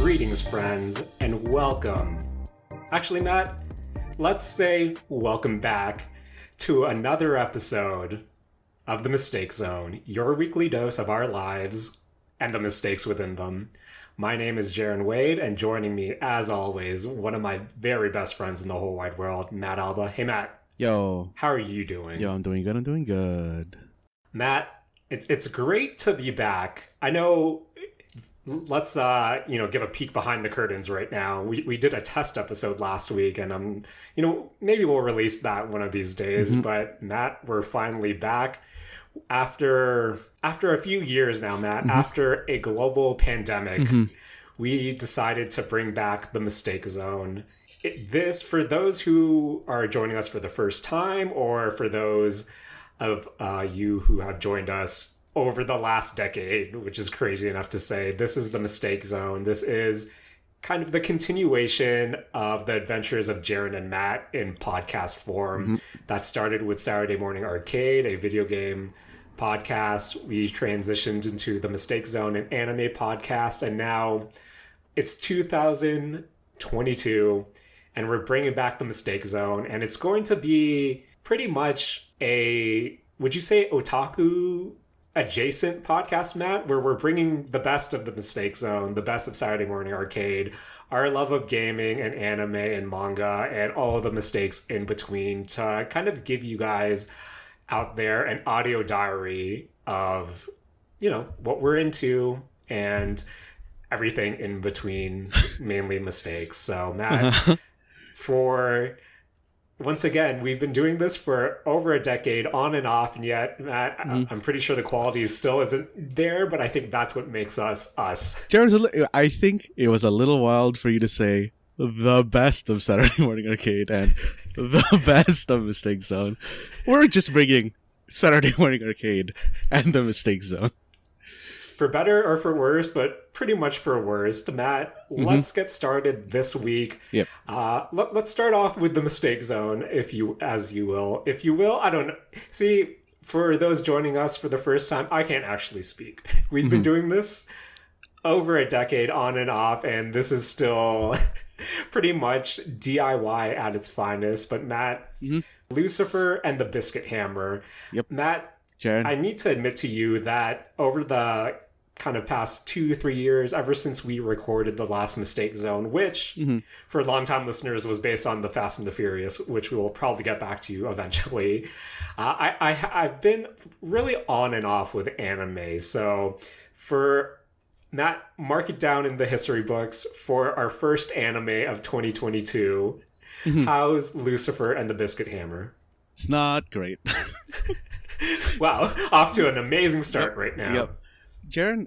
Greetings, friends, and welcome. Actually, Matt, let's say welcome back to another episode of The Mistake Zone, your weekly dose of our lives and the mistakes within them. My name is Jaren Wade, and joining me, as always, one of my very best friends in the whole wide world, Matt Alba. Hey, Matt. Yo. How are you doing? Yo, I'm doing good. Matt, it's great to be back. I know... Let's give a peek behind the curtains right now. We did a test episode last week, and maybe we'll release that one of these days. Mm-hmm. But Matt, we're finally back after a few years now, Matt. Mm-hmm. After a global pandemic, mm-hmm. we decided to bring back the Mistake Zone. For those who are joining us for the first time, or for those of you who have joined us over the last decade, which is crazy enough to say, this is the Mistake Zone. This is kind of the continuation of the adventures of Jaren and Matt in podcast form. Mm-hmm. That started with Saturday Morning Arcade, a video game podcast. We transitioned into the Mistake Zone, an anime podcast, and now it's 2022, and we're bringing back the Mistake Zone, and it's going to be pretty much would you say otaku adjacent podcast, Matt, where we're bringing the best of the Mistake Zone, the best of Saturday Morning Arcade, our love of gaming and anime and manga, and all the mistakes in between, to kind of give you guys out there an audio diary of, what we're into and everything in between, mainly mistakes. So, Matt, once again, we've been doing this for over a decade, on and off, and yet, Matt, I'm pretty sure the quality still isn't there, but I think that's what makes us us. Jared, I think it was a little wild for you to say the best of Saturday Morning Arcade and the best of Mistake Zone. We're just bringing Saturday Morning Arcade and the Mistake Zone. For better or for worse, but pretty much for worse. Matt, let's get started this week. Yep. Let's start off with the Mistake Zone, if you will. I don't know. See, for those joining us for the first time, I can't actually speak. We've been doing this over a decade, on and off, and this is still pretty much DIY at its finest. But Matt, Lucifer and the Biscuit Hammer. Yep. Matt, Jaren, I need to admit to you that over the kind of past 2-3 years, ever since we recorded the last Mistake Zone, which for long-time listeners was based on the Fast and the Furious, which we will probably get back to eventually, I've been really on and off with anime. So for Matt, mark it down in the history books for our first anime of 2022. How's Lucifer and the Biscuit Hammer? It's not great. Wow, off to an amazing start right now. Yep. Jaren,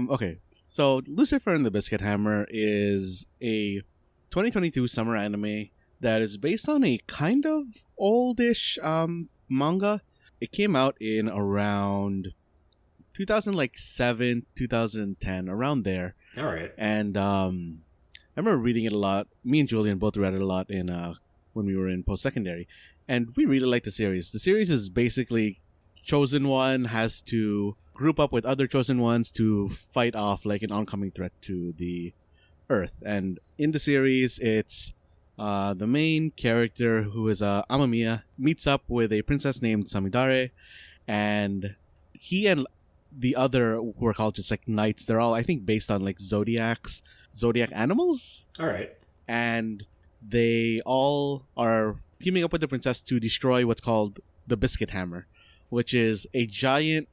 okay. So Lucifer and the Biscuit Hammer is a 2022 summer anime that is based on a kind of oldish manga. It came out in around 2007, 2010, around there. All right. And I remember reading it a lot. Me and Julian both read it a lot when we were in post-secondary. And we really like the series. The series is basically Chosen One has to group up with other Chosen Ones to fight off like an oncoming threat to the Earth. And in the series, it's the main character, who is Amamiya, meets up with a princess named Samidare. And he and the other, who are called just like knights, they're all, I think, based on like zodiac animals. All right. And they all are teaming up with the princess to destroy what's called the Biscuit Hammer, which is a giant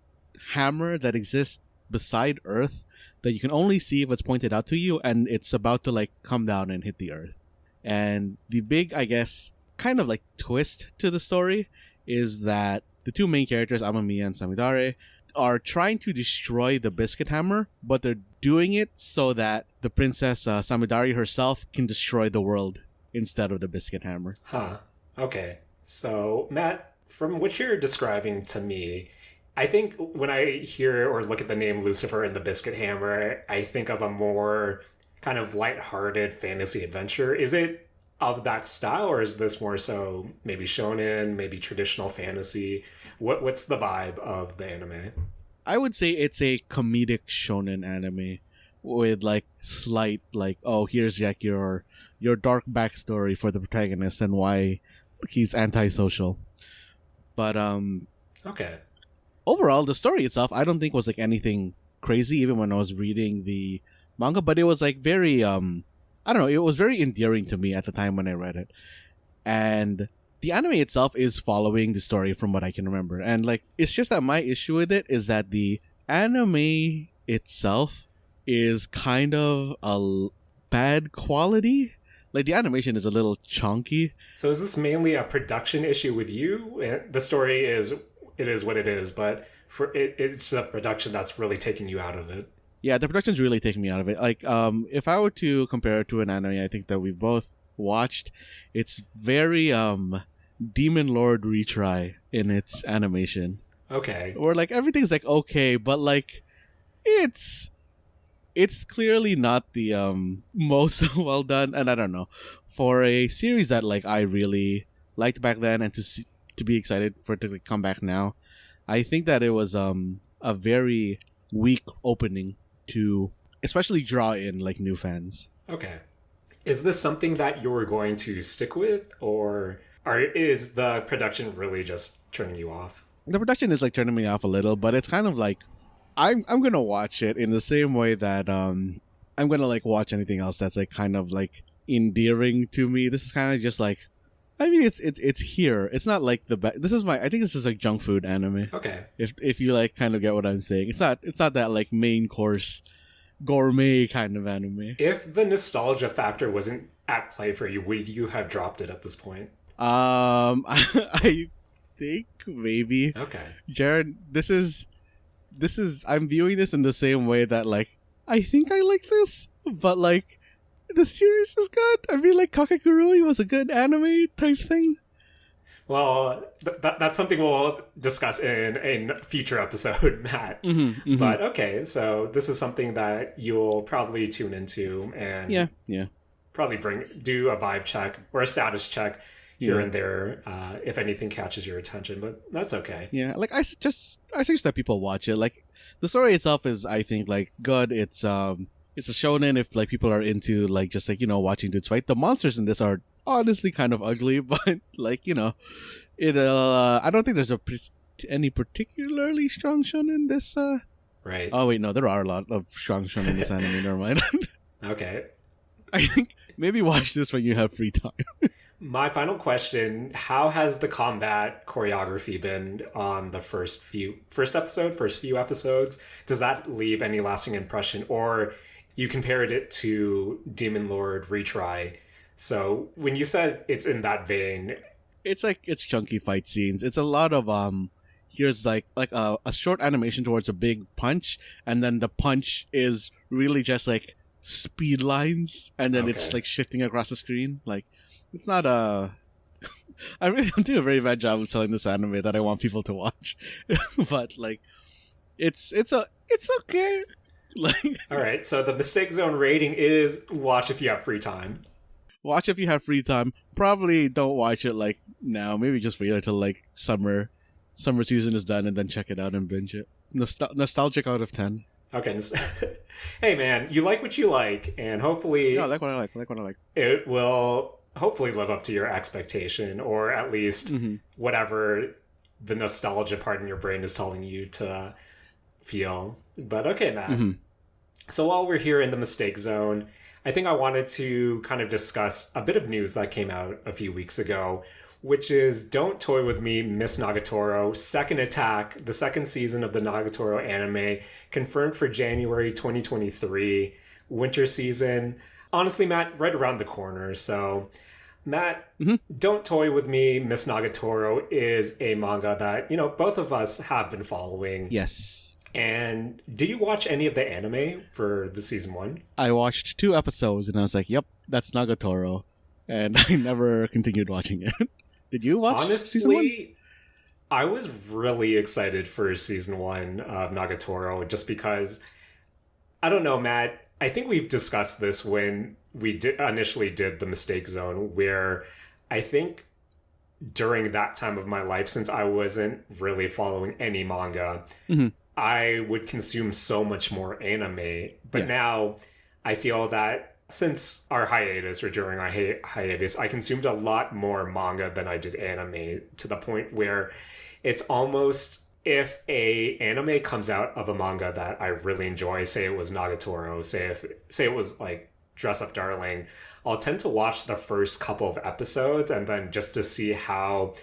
hammer that exists beside Earth that you can only see if it's pointed out to you, and it's about to like come down and hit the Earth. And the big, I guess, kind of like twist to the story is that the two main characters, Amamiya and Samidare, are trying to destroy the Biscuit Hammer, but they're doing it so that the princess Samidare herself can destroy the world instead of the Biscuit Hammer. Huh. Okay. So, Matt, from what you're describing to me, I think when I hear or look at the name Lucifer and the Biscuit Hammer, I think of a more kind of lighthearted fantasy adventure. Is it of that style, or is this more so maybe shonen, maybe traditional fantasy? What's the vibe of the anime? I would say it's a comedic shonen anime with like slight like, oh, here's like your dark backstory for the protagonist and why he's antisocial. But Okay. overall, the story itself, I don't think was like anything crazy, even when I was reading the manga. But it was like very, I don't know, it was very endearing to me at the time when I read it. And the anime itself is following the story from what I can remember. And like, it's just that my issue with it is that the anime itself is kind of a bad quality. Like, the animation is a little chunky. So is this mainly a production issue with you? The story is what it is, but it's a production that's really taking you out of it. Yeah, the production's really taking me out of it. Like, if I were to compare it to an anime I think that we both watched, it's very Demon Lord retry in its animation. Okay. Or like everything's like okay, but like it's clearly not the most well done. And I don't know, for a series that like I really liked back then, and to be excited for it to come back now, I think that it was a very weak opening to especially draw in like new fans. Okay. Is this something that you're going to stick with, or is the production really just turning you off? The production is like turning me off a little, but it's kind of like I'm gonna watch it in the same way that I'm gonna like watch anything else that's like kind of like endearing to me. This is kind of just like, I mean, it's here. It's not like I think this is like junk food anime. Okay. If you like kind of get what I'm saying. It's not that like main course gourmet kind of anime. If the nostalgia factor wasn't at play for you, would you have dropped it at this point? I think maybe. Okay. Jaren, this is I'm viewing this in the same way that like I think I like this, but like the series is good. I mean, like Kakegurui was a good anime type thing. Well, that's something we'll discuss in a future episode, Matt. Mm-hmm, mm-hmm. But okay, so this is something that you'll probably tune into and yeah, probably do a vibe check or a status check here and there if anything catches your attention. But that's okay. Yeah, like I suggest that people watch it. Like the story itself is, I think, like good. It's a shonen if like people are into like just like, you know, watching dudes fight. The monsters in this are honestly kind of ugly, but like, you know, it I don't think there's any particularly strong shonen in this Right. Oh wait, no, there are a lot of strong shonen in this anime. Never mind. Okay. I think maybe watch this when you have free time. My final question, how has the combat choreography been on the first few episodes? Does that leave any lasting impression? Or you compared it to Demon Lord Retry. So when you said it's in that vein, it's chunky fight scenes. It's a lot of here's like a short animation towards a big punch, and then the punch is really just like speed lines, and then it's like shifting across the screen. Like, it's not I'm doing a very bad job of selling this anime that I want people to watch. But like it's okay. Like, all right, so the Mistake Zone rating is watch if you have free time. Watch if you have free time. Probably don't watch it like now. Maybe just wait until like summer season is done and then check it out and binge it. Nostalgic out of 10. Okay. Hey man, you like what you like, and hopefully I like what I like. It will hopefully live up to your expectation, or at least whatever the nostalgia part in your brain is telling you to feel. But okay, Matt. Mm-hmm. So while we're here in the Mistake Zone, I think I wanted to kind of discuss a bit of news that came out a few weeks ago, which is Don't Toy With Me, Miss Nagatoro, Second Attack, the second season of the Nagatoro anime, confirmed for January 2023, winter season. Honestly, Matt, right around the corner. So, Matt, Don't Toy With Me, Miss Nagatoro is a manga that, you know, both of us have been following. Yes. And did you watch any of the anime for the season 1? I watched 2 episodes and I was like, yep, that's Nagatoro. And I never continued watching it. Did you watch season 1? Honestly, I was really excited for season 1 of Nagatoro just because, I don't know, Matt, I think we've discussed this when we initially did the Mistake Zone, where I think during that time of my life, since I wasn't really following any manga, I would consume so much more anime. But Yeah. now I feel that since our hiatus or during our hiatus, I consumed a lot more manga than I did anime, to the point where it's almost, if a anime comes out of a manga that I really enjoy, say it was Nagatoro, say it was like Dress Up Darling, I'll tend to watch the first couple of episodes and then just to see how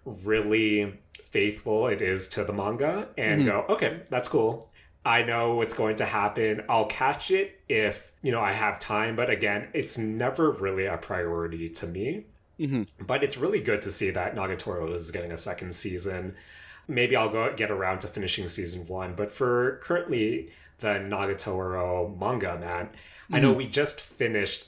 really faithful it is to the manga and go, okay, that's cool. I know what's going to happen. I'll catch it if, I have time. But again, it's never really a priority to me. But it's really good to see that Nagatoro is getting a second season. Maybe I'll go get around to finishing season 1. But for currently the Nagatoro manga, Matt, I know we just finished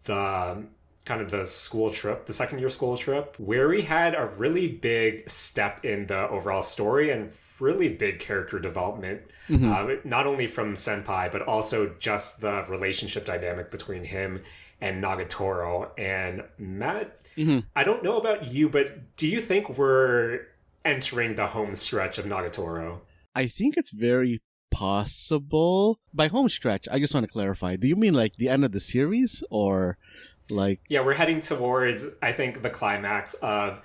the kind of the school trip, the second year school trip, where we had a really big step in the overall story and really big character development, not only from Senpai, but also just the relationship dynamic between him and Nagatoro. And Matt, I don't know about you, but do you think we're entering the home stretch of Nagatoro? I think it's very possible. By home stretch, I just want to clarify. Do you mean like the end of the series, or like... Yeah, we're heading towards, I think, the climax of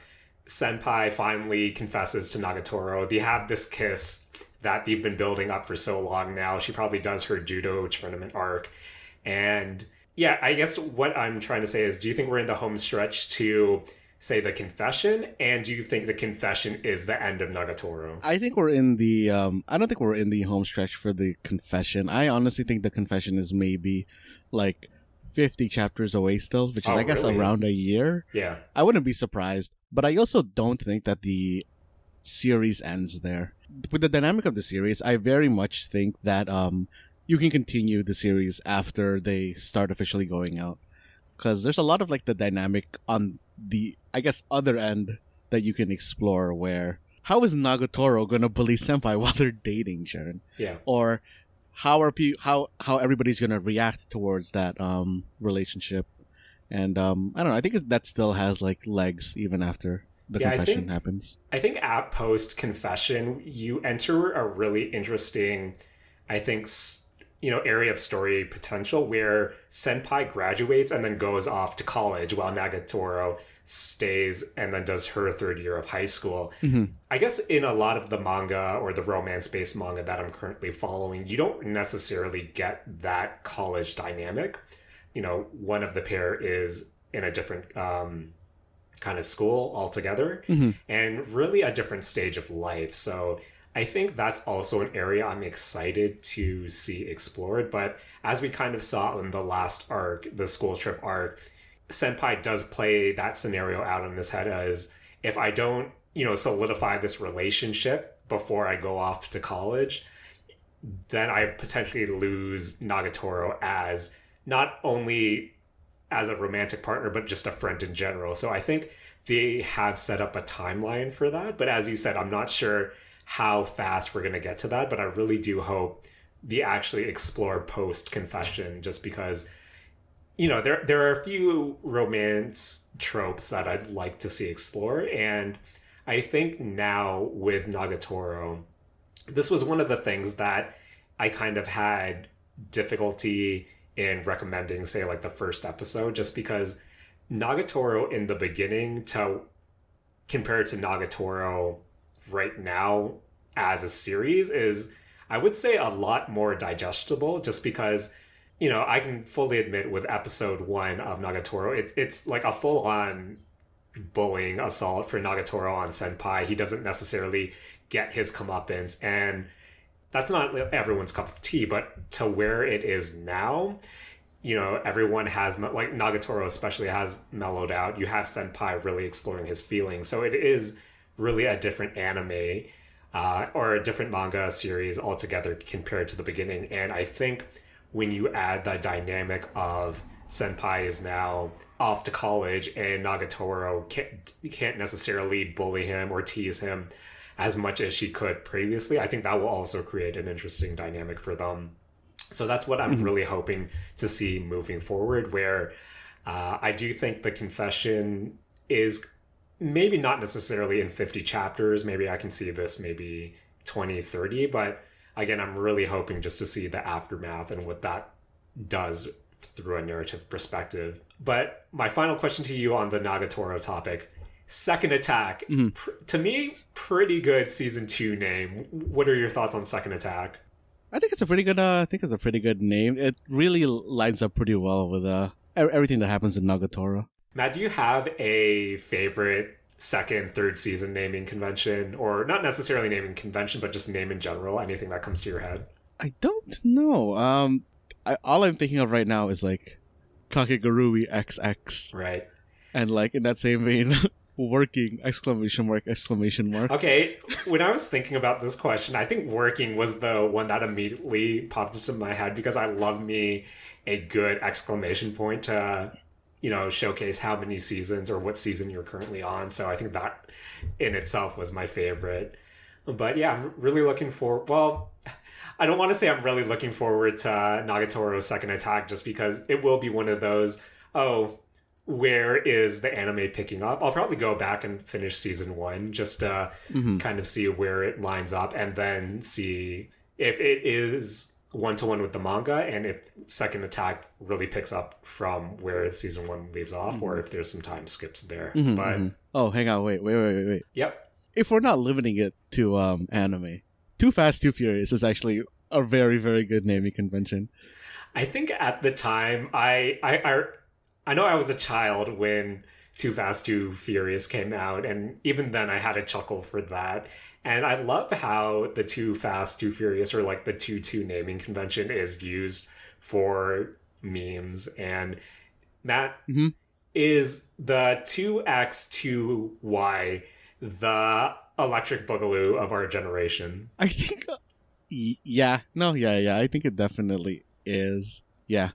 Senpai finally confesses to Nagatoro. They have this kiss that they've been building up for so long now. She probably does her judo tournament arc. And yeah, I guess what I'm trying to say is, do you think we're in the home stretch to, say, the confession? And do you think the confession is the end of Nagatoro? I think we're in the... I don't think we're in the home stretch for the confession. I honestly think the confession is maybe like 50 chapters away still, which is, I guess, really? around a year. Yeah. I wouldn't be surprised. But I also don't think that the series ends there. With the dynamic of the series, I very much think that you can continue the series after they start officially going out. Because there's a lot of like the dynamic on the, I guess, other end that you can explore, where how is Nagatoro gonna bully Senpai while they're dating, Jaren? Yeah. Or how are how everybody's gonna react towards that relationship? And I don't know. I think that still has like legs even after the confession happens. I think at post confession, you enter a really interesting, I think, area of story potential where Senpai graduates and then goes off to college while Nagatoro stays and then does her third year of high school. I guess in a lot of the manga or the romance-based manga that I'm currently following, you don't necessarily get that college dynamic. One of the pair is in a different kind of school altogether and really a different stage of life. So I think that's also an area I'm excited to see explored. But as we kind of saw in the last arc, the school trip arc, Senpai does play that scenario out in his head as, if I don't, solidify this relationship before I go off to college, then I potentially lose Nagatoro as not only as a romantic partner, but just a friend in general. So I think they have set up a timeline for that. But as you said, I'm not sure how fast we're going to get to that, but I really do hope they actually explore post-confession, just because, there are a few romance tropes that I'd like to see explored. And I think now with Nagatoro, this was one of the things that I kind of had difficulty in recommending, say, like the first episode, just because Nagatoro in the beginning compared to Nagatoro right now as a series is, I would say, a lot more digestible, just because, I can fully admit with episode 1 of Nagatoro, it's like a full-on bullying assault for Nagatoro on Senpai. He doesn't necessarily get his comeuppance, and that's not everyone's cup of tea, but to where it is now, everyone has, like Nagatoro especially, has mellowed out. You have Senpai really exploring his feelings. So it is really a different anime or a different manga series altogether compared to the beginning. And I think when you add the dynamic of Senpai is now off to college and Nagatoro can't necessarily bully him or tease him as much as she could previously, I think that will also create an interesting dynamic for them. So that's what I'm really hoping to see moving forward, where I do think the confession is maybe not necessarily in 50 chapters. Maybe I can see this maybe 20, 30, but again, I'm really hoping just to see the aftermath and what that does through a narrative perspective. But my final question to you on the Nagatoro topic, Second Attack, to me, pretty good season 2 name. What are your thoughts on Second Attack? I think it's a pretty good. I think it's a pretty good name. It really lines up pretty well with everything that happens in Nagatoro. Matt, do you have a favorite second, third season naming convention, or not necessarily naming convention, but just name in general? Anything that comes to your head? I don't know. All I'm thinking of right now is like Kakegurui XX, Right. and like in that same vein, working ! Okay, when I was thinking about this question, I think working was the one that immediately popped into my head because I love me a good exclamation point to, showcase how many seasons or what season you're currently on. So I think that in itself was my favorite. But yeah, I'm really looking I don't want to say I'm really looking forward to Nagatoro's Second Attack just because it will be one of those, where is the anime picking up? I'll probably go back and finish season 1 just to kind of see where it lines up and then see if it is one-to-one with the manga and if Second Attack really picks up from where season 1 leaves off or if there's some time skips there. Oh, hang on, wait. Yep. If we're not limiting it to anime, Too Fast, Too Furious is actually a very, very good naming convention. I think at the time, I know I was a child when Too Fast, Too Furious came out, and even then I had a chuckle for that. And I love how the Too Fast, Too Furious, or like the 2-2 naming convention is used for memes. And that is the 2X2Y, the electric boogaloo of our generation. I think, I think it definitely is. Yeah.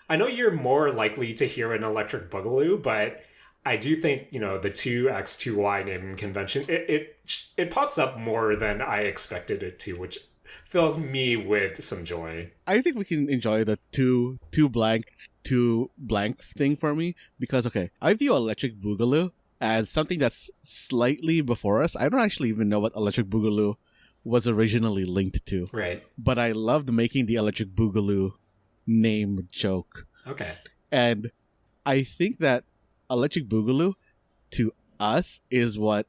I know you're more likely to hear an electric boogaloo, but I do think, the 2X2Y naming convention, it pops up more than I expected it to, which fills me with some joy. I think we can enjoy the two blank thing for me because, okay, I view electric boogaloo as something that's slightly before us. I don't actually even know what electric boogaloo was originally linked to. Right. But I loved making the electric boogaloo name joke. Okay. And I think that electric boogaloo to us is what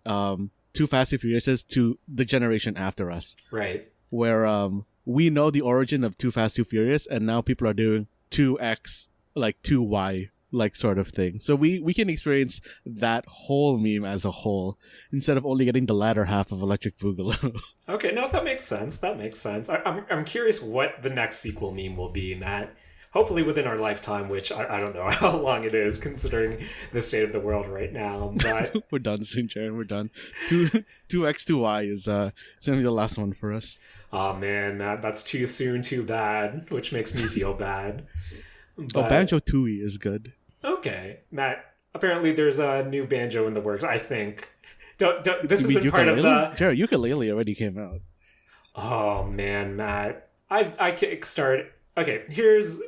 Too Fast and Furious is to the generation after us. Right. Where we know the origin of Too Fast, Too Furious, and now people are doing 2X, like 2Y, like sort of thing. So we can experience that whole meme as a whole instead of only getting the latter half of electric boogaloo. Okay, no, that makes sense. I'm curious what the next sequel meme will be, Matt. Hopefully within our lifetime, which I don't know how long it is considering the state of the world right now. But we're done soon, Jaren. We're done. 2X2Y is going to be the last one for us. Oh man, that's too soon, too bad, which makes me feel bad. But, Banjo-Tooie is good. Okay, Matt. Apparently, there's a new banjo in the works. I think. This isn't part of the. Jared, ukulele already came out. Oh man, Matt. I kickstarted. Okay, here's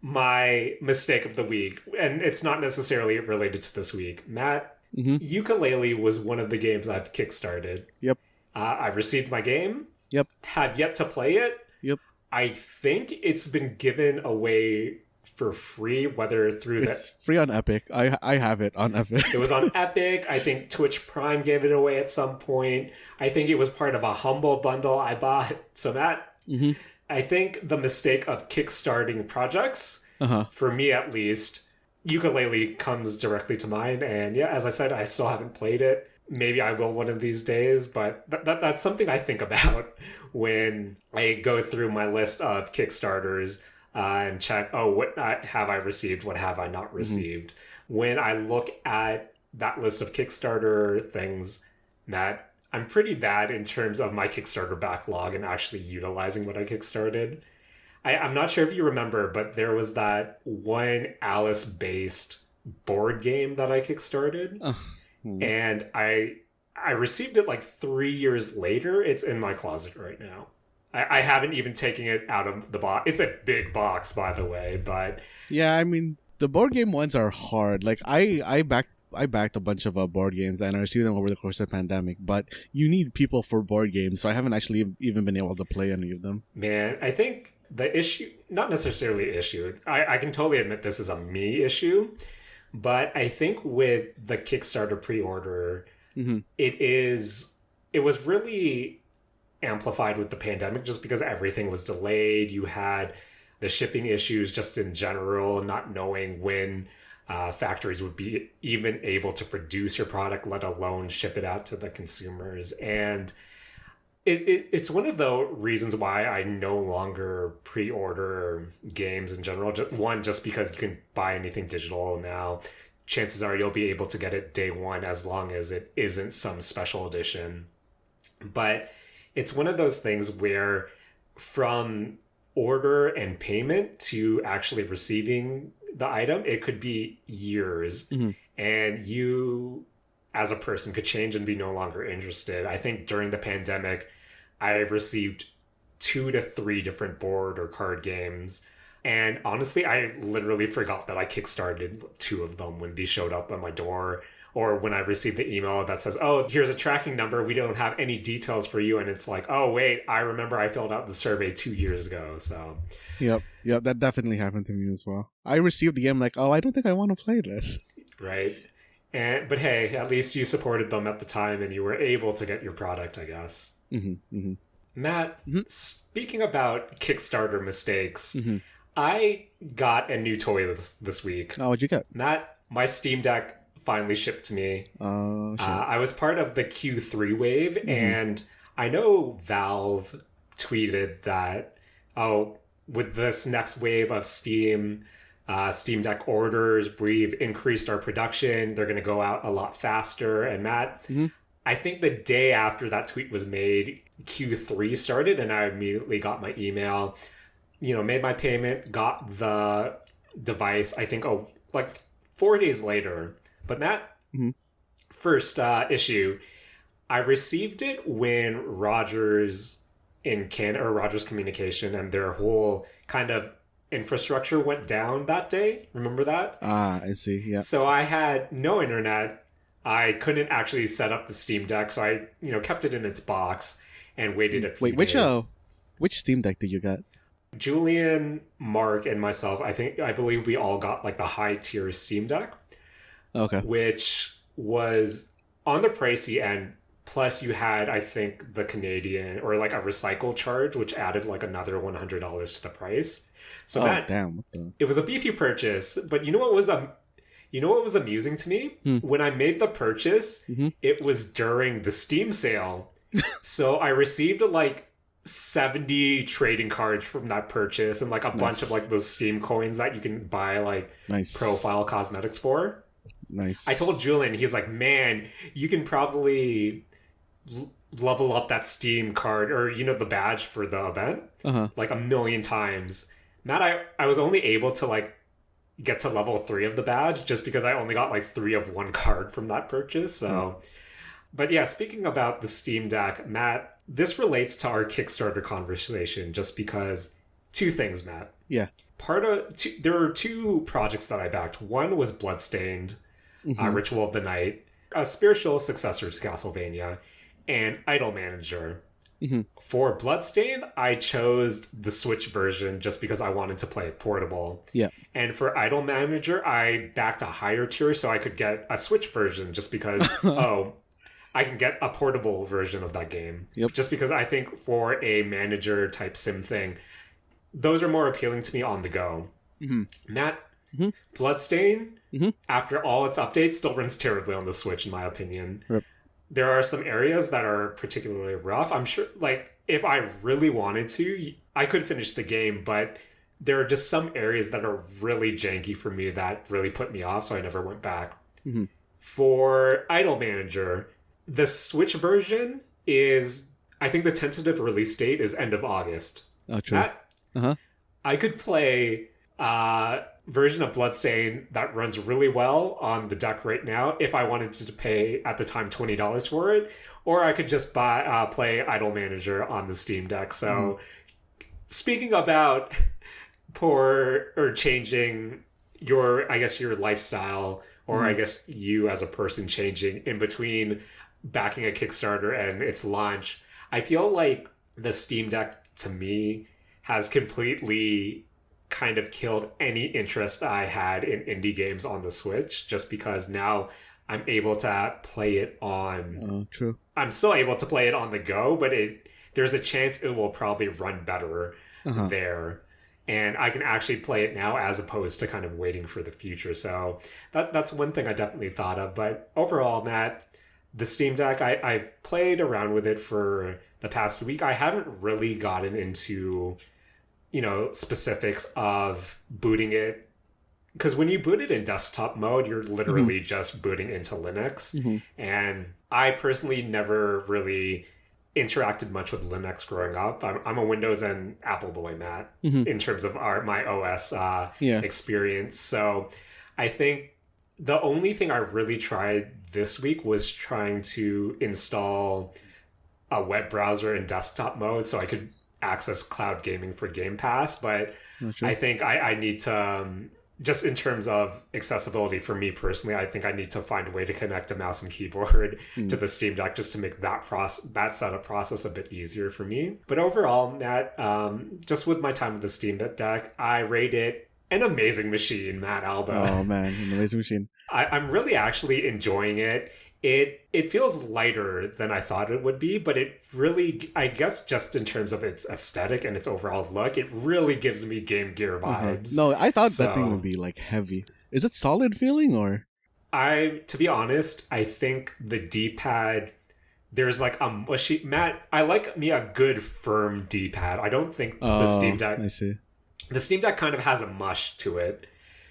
my mistake of the week, and it's not necessarily related to this week. Matt, ukulele was one of the games I've kickstarted. Yep. I've received my game. Yep. Have yet to play it. Yep. I think it's been given away for free, whether through it's free on Epic. I have it on Epic. It was on Epic. I think Twitch Prime gave it away at some point. I think it was part of a Humble bundle I bought. So Matt, I think the mistake of kickstarting projects, for me at least, ukulele comes directly to mind. And yeah, as I said, I still haven't played it. Maybe I will one of these days, but that's something I think about when I go through my list of Kickstarters and check, what have I received? What have I not received? When I look at that list of Kickstarter things, Matt, I'm pretty bad in terms of my Kickstarter backlog and actually utilizing what I Kickstarted. I'm not sure if you remember, but there was that one Alice-based board game that I Kickstarted. And I received it like 3 years later. It's in my closet right now. I haven't even taken it out of the box. It's a big box, by the way, but... Yeah, I mean, the board game ones are hard. Like, I backed I backed a bunch of board games and I received them over the course of the pandemic, but you need people for board games, so I haven't actually even been able to play any of them. Man, I think the issue, not necessarily issue, I can totally admit this is a me issue, but I think with the Kickstarter pre-order, Mm-hmm. it was really amplified with the pandemic just because everything was delayed. You had the shipping issues just in general, not knowing when factories would be even able to produce your product, let alone ship it out to the consumers. And it's one of the reasons why I no longer pre-order games in general. Just because you can buy anything digital now. Chances are you'll be able to get it day one as long as it isn't some special edition. But it's one of those things where from order and payment to actually receiving the item, it could be years. Mm-hmm. And you, as a person, could change and be no longer interested. I think during the pandemic, I received 2 to 3 different board or card games. And honestly, I literally forgot that I kickstarted 2 of them when these showed up at my door, or when I received the email that says, oh, here's a tracking number. We don't have any details for you. And it's like, oh, wait, I remember I filled out the survey 2 years ago. So, Yep, that definitely happened to me as well. I received the game like, oh, I don't think I want to play this. right. But hey, at least you supported them at the time and you were able to get your product, I guess. Mm-hmm, mm-hmm. Matt, speaking about Kickstarter mistakes, Mm-hmm. I got a new toy this week. Oh, what'd you get? Matt, my Steam Deck finally shipped to me. Oh, shit. I was part of the Q3 wave, and I know Valve tweeted that, oh, with this next wave of Steam Deck orders, we've increased our production. They're going to go out a lot faster. And Matt, I think the day after that tweet was made, Q3 started, and I immediately got my email, made my payment, got the device, I think, like 4 days later. But Matt, first issue, I received it when Rogers in Canada, or Rogers Communication, and their whole kind of infrastructure went down that day. Remember that? Ah, I see. Yeah. So I had no internet. I couldn't actually set up the Steam Deck, so I, kept it in its box and waited a few days. Which Steam Deck did you get? Julian, Mark, and myself, I believe we all got like the high tier Steam Deck. Okay. Which was on the pricey end. Plus you had, I think, the Canadian or like a recycle charge, which added like another $100 to the price. So Matt, damn. it was a beefy purchase. But you know what was amusing to me? When I made the purchase, it was during the Steam sale. So I received like 70 trading cards from that purchase and like a bunch of like those Steam coins that you can buy like profile cosmetics for. Nice. I told Julian, he's like, man, you can probably level up that Steam card or, the badge for the event like 1,000,000 times. Matt, I was only able to like get to level 3 of the badge just because I only got like 3 of one card from that purchase. So, but yeah, speaking about the Steam Deck, Matt, this relates to our Kickstarter conversation just because 2 things, Matt. Yeah. There are 2 projects that I backed. One was Bloodstained, Ritual of the Night, a spiritual successor to Castlevania, and Idol Manager. For Bloodstained, I chose the Switch version just because I wanted to play it portable. Yeah. And for Idol Manager, I backed a higher tier so I could get a Switch version just because, I can get a portable version of that game. Yep. Just because I think for a manager type sim thing, those are more appealing to me on the go. Matt, Bloodstain, after all its updates, still runs terribly on the Switch, in my opinion. Yep. There are some areas that are particularly rough. I'm sure, like, if I really wanted to, I could finish the game, but there are just some areas that are really janky for me that really put me off, so I never went back. For Idol Manager, the Switch version is, I think the tentative release date is end of August. Oh, true. I could play a version of Bloodstain that runs really well on the deck right now if I wanted to pay, at the time, $20 for it. Or I could just play Idol Manager on the Steam Deck. So, speaking about changing your lifestyle or I guess you as a person changing in between backing a Kickstarter and its launch, I feel like the Steam Deck to me has completely kind of killed any interest I had in indie games on the Switch, just because now I'm able to play it on. True. I'm still able to play it on the go, but there's a chance it will probably run better there. And I can actually play it now as opposed to kind of waiting for the future. So that's one thing I definitely thought of. But overall, Matt, the Steam Deck, I've played around with it for the past week. I haven't really gotten into, specifics of booting it. Because when you boot it in desktop mode, you're literally just booting into Linux. And I personally never really interacted much with Linux growing up. I'm a Windows and Apple boy, Matt, in terms of my OS experience. So I think the only thing I really tried this week was trying to install a web browser in desktop mode so I could access cloud gaming for Game Pass. But I think I need to... just in terms of accessibility for me personally, I think I need to find a way to connect a mouse and keyboard to the Steam Deck just to make that setup process a bit easier for me. But overall, Matt, just with my time with the Steam Deck, I rate it an amazing machine, Matt Alba. Oh man, an amazing machine. I'm really actually enjoying it. It feels lighter than I thought it would be, but it really, I guess just in terms of its aesthetic and its overall look, it really gives me Game Gear vibes. No, I thought that thing would be like heavy. Is it solid feeling or? To be honest, I think the D-pad, there's like a mushy, Matt, I like me a good firm D-pad. I don't think the Steam Deck, I see. The Steam Deck kind of has a mush to it.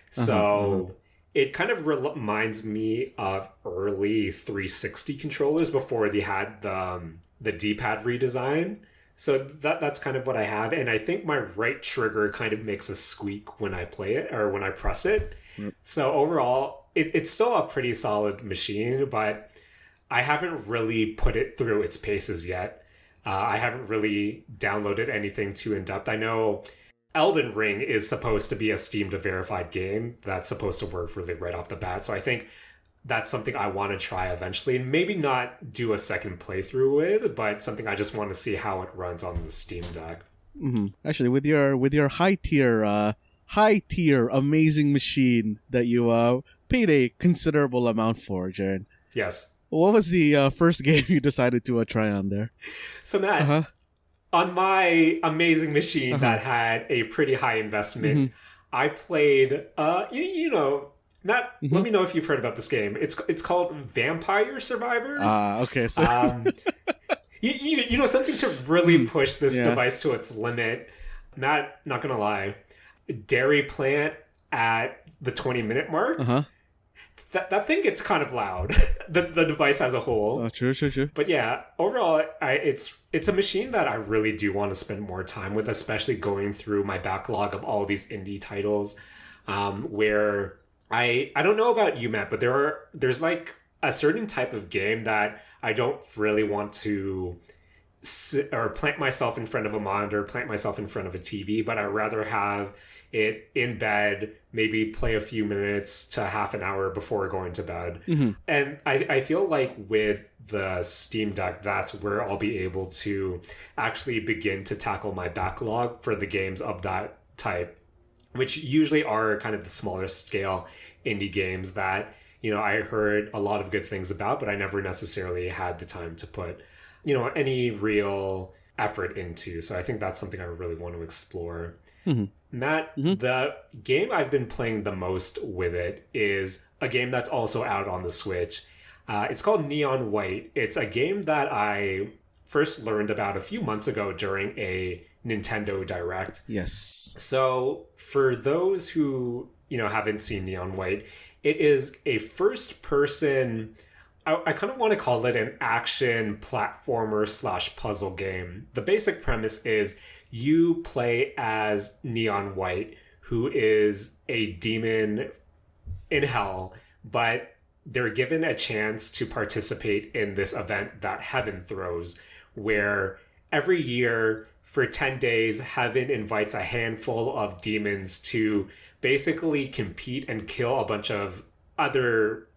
So... it kind of reminds me of early 360 controllers before they had the D-pad redesign. So that's kind of what I have. And I think my right trigger kind of makes a squeak when I play it or when I press it. So overall, it's still a pretty solid machine, but I haven't really put it through its paces yet. I haven't really downloaded anything too in-depth. I know... Elden Ring is supposed to be a Steam to verified game that's supposed to work really right off the bat. So I think that's something I want to try eventually, and maybe not do a second playthrough with, but something I just want to see how it runs on the Steam Deck. Actually, with your high tier amazing machine that you paid a considerable amount for, Jaren. Yes. What was the first game you decided to try on there? So Matt. On my amazing machine that had a pretty high investment, I played, Matt, let me know if you've heard about this game. It's called Vampire Survivors. Okay. So... something to really push this device to its limit. Matt, not gonna lie, Dairy Plant at the 20-minute mark. That thing gets kind of loud. the device as a whole. Oh, true. But yeah, overall, it's a machine that I really do want to spend more time with, especially going through my backlog of all these indie titles, where I don't know about you, Matt, but there's like a certain type of game that I don't really want to sit or plant myself in front of a monitor, plant myself in front of a TV, but I'd rather have it in bed, maybe play a few minutes to half an hour before going to bed. And I feel like with the Steam Deck, that's where I'll be able to actually begin to tackle my backlog for the games of that type, which usually are kind of the smaller scale indie games that, I heard a lot of good things about, but I never necessarily had the time to put, any real effort into. So I think that's something I really want to explore. Matt, the game I've been playing the most with it is a game that's also out on the Switch. It's called Neon White. It's a game that I first learned about a few months ago during a Nintendo Direct. Yes. So for those who, haven't seen Neon White, it is a first-person... I kind of want to call it an action platformer / puzzle game. The basic premise is you play as Neon White, who is a demon in hell, but they're given a chance to participate in this event that Heaven throws, where every year for 10 days, Heaven invites a handful of demons to basically compete and kill a bunch of other,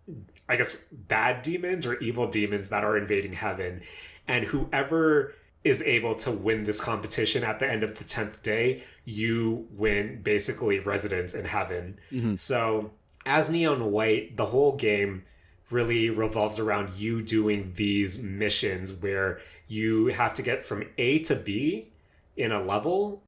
I guess, bad demons or evil demons that are invading heaven. And whoever is able to win this competition at the end of the 10th day, you win basically residence in heaven. So as Neon White, the whole game really revolves around you doing these missions where you have to get from A to B in a level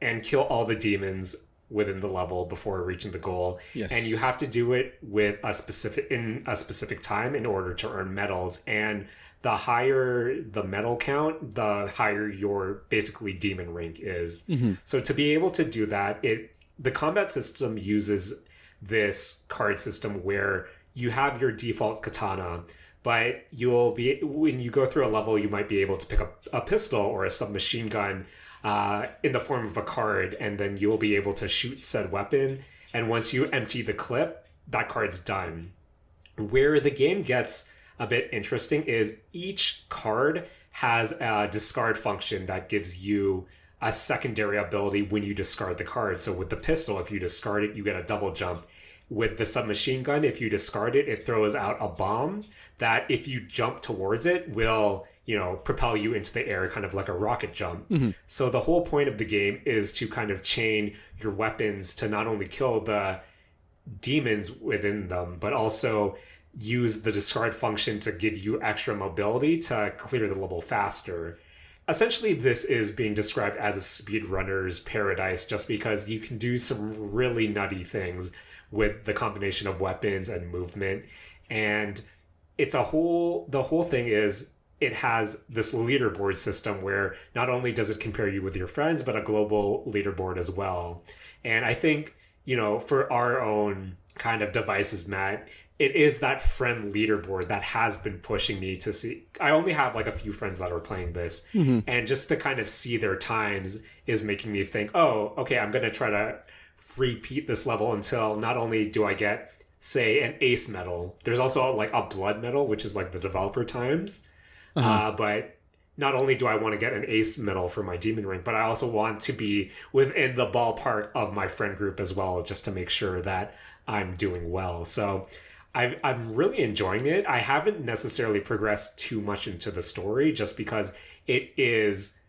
and kill all the demons within the level before reaching the goal. Yes. And you have to do it with a specific time in order to earn medals. And the higher the medal count, the higher your basically demon rank is. So to be able to do that, the combat system uses this card system where you have your default katana, but you'll be, when you go through a level, you might be able to pick up a pistol or a submachine gun in the form of a card, and then you'll be able to shoot said weapon. And once you empty the clip, that card's done. Where the game gets a bit interesting is each card has a discard function that gives you a secondary ability when you discard the card. So with the pistol, if you discard it, you get a double jump. With the submachine gun, if you discard it, it throws out a bomb that if you jump towards it will, propel you into the air, kind of like a rocket jump. So the whole point of the game is to kind of chain your weapons to not only kill the demons within them, but also use the discard function to give you extra mobility to clear the level faster. Essentially, this is being described as a speedrunner's paradise just because you can do some really nutty things with the combination of weapons and movement. And the whole thing is it has this leaderboard system where not only does it compare you with your friends, but a global leaderboard as well. And I think, for our own kind of devices, Matt, it is that friend leaderboard that has been pushing me to see. I only have like a few friends that are playing this, and just to kind of see their times is making me think, oh, okay, I'm going to try to repeat this level until not only do I get, say, an ace medal, there's also like a blood medal, which is like the developer times. But not only do I want to get an ace medal for my demon rank, but I also want to be within the ballpark of my friend group as well, just to make sure that I'm doing well. So I'm really enjoying it. I haven't necessarily progressed too much into the story just because it is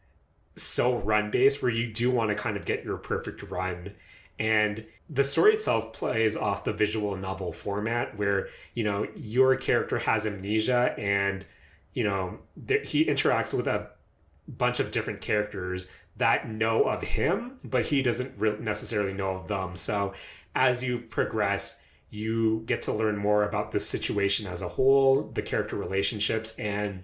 so run-based where you do want to kind of get your perfect run. And the story itself plays off the visual novel format where, your character has amnesia and, he interacts with a bunch of different characters that know of him, but he doesn't necessarily know of them. So as you progress, you get to learn more about the situation as a whole, the character relationships, and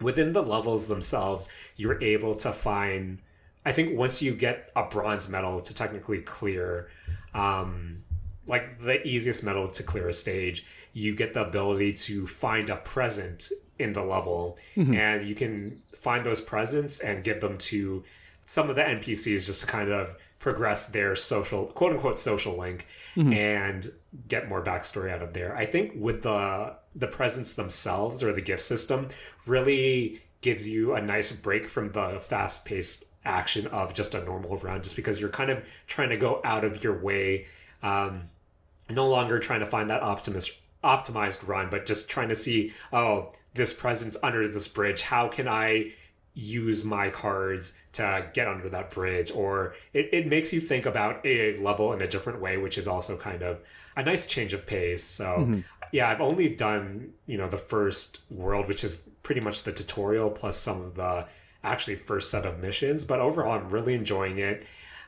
within the levels themselves, you're able to find, I think once you get a bronze medal to technically clear, like the easiest medal to clear a stage, you get the ability to find a present in the level, and you can find those presents and give them to some of the NPCs just to kind of progress their social, quote unquote, social link and get more backstory out of there. I think with the presents themselves or the gift system really gives you a nice break from the fast paced action of just a normal run, just because you're kind of trying to go out of your way, no longer trying to find that optimized run, but just trying to see, oh, this present's under this bridge, how can I use my cards to get under that bridge? Or it makes you think about a level in a different way, which is also kind of a nice change of pace. So yeah, I've only done, the first world, which is pretty much the tutorial plus some of the actually first set of missions, but overall I'm really enjoying it.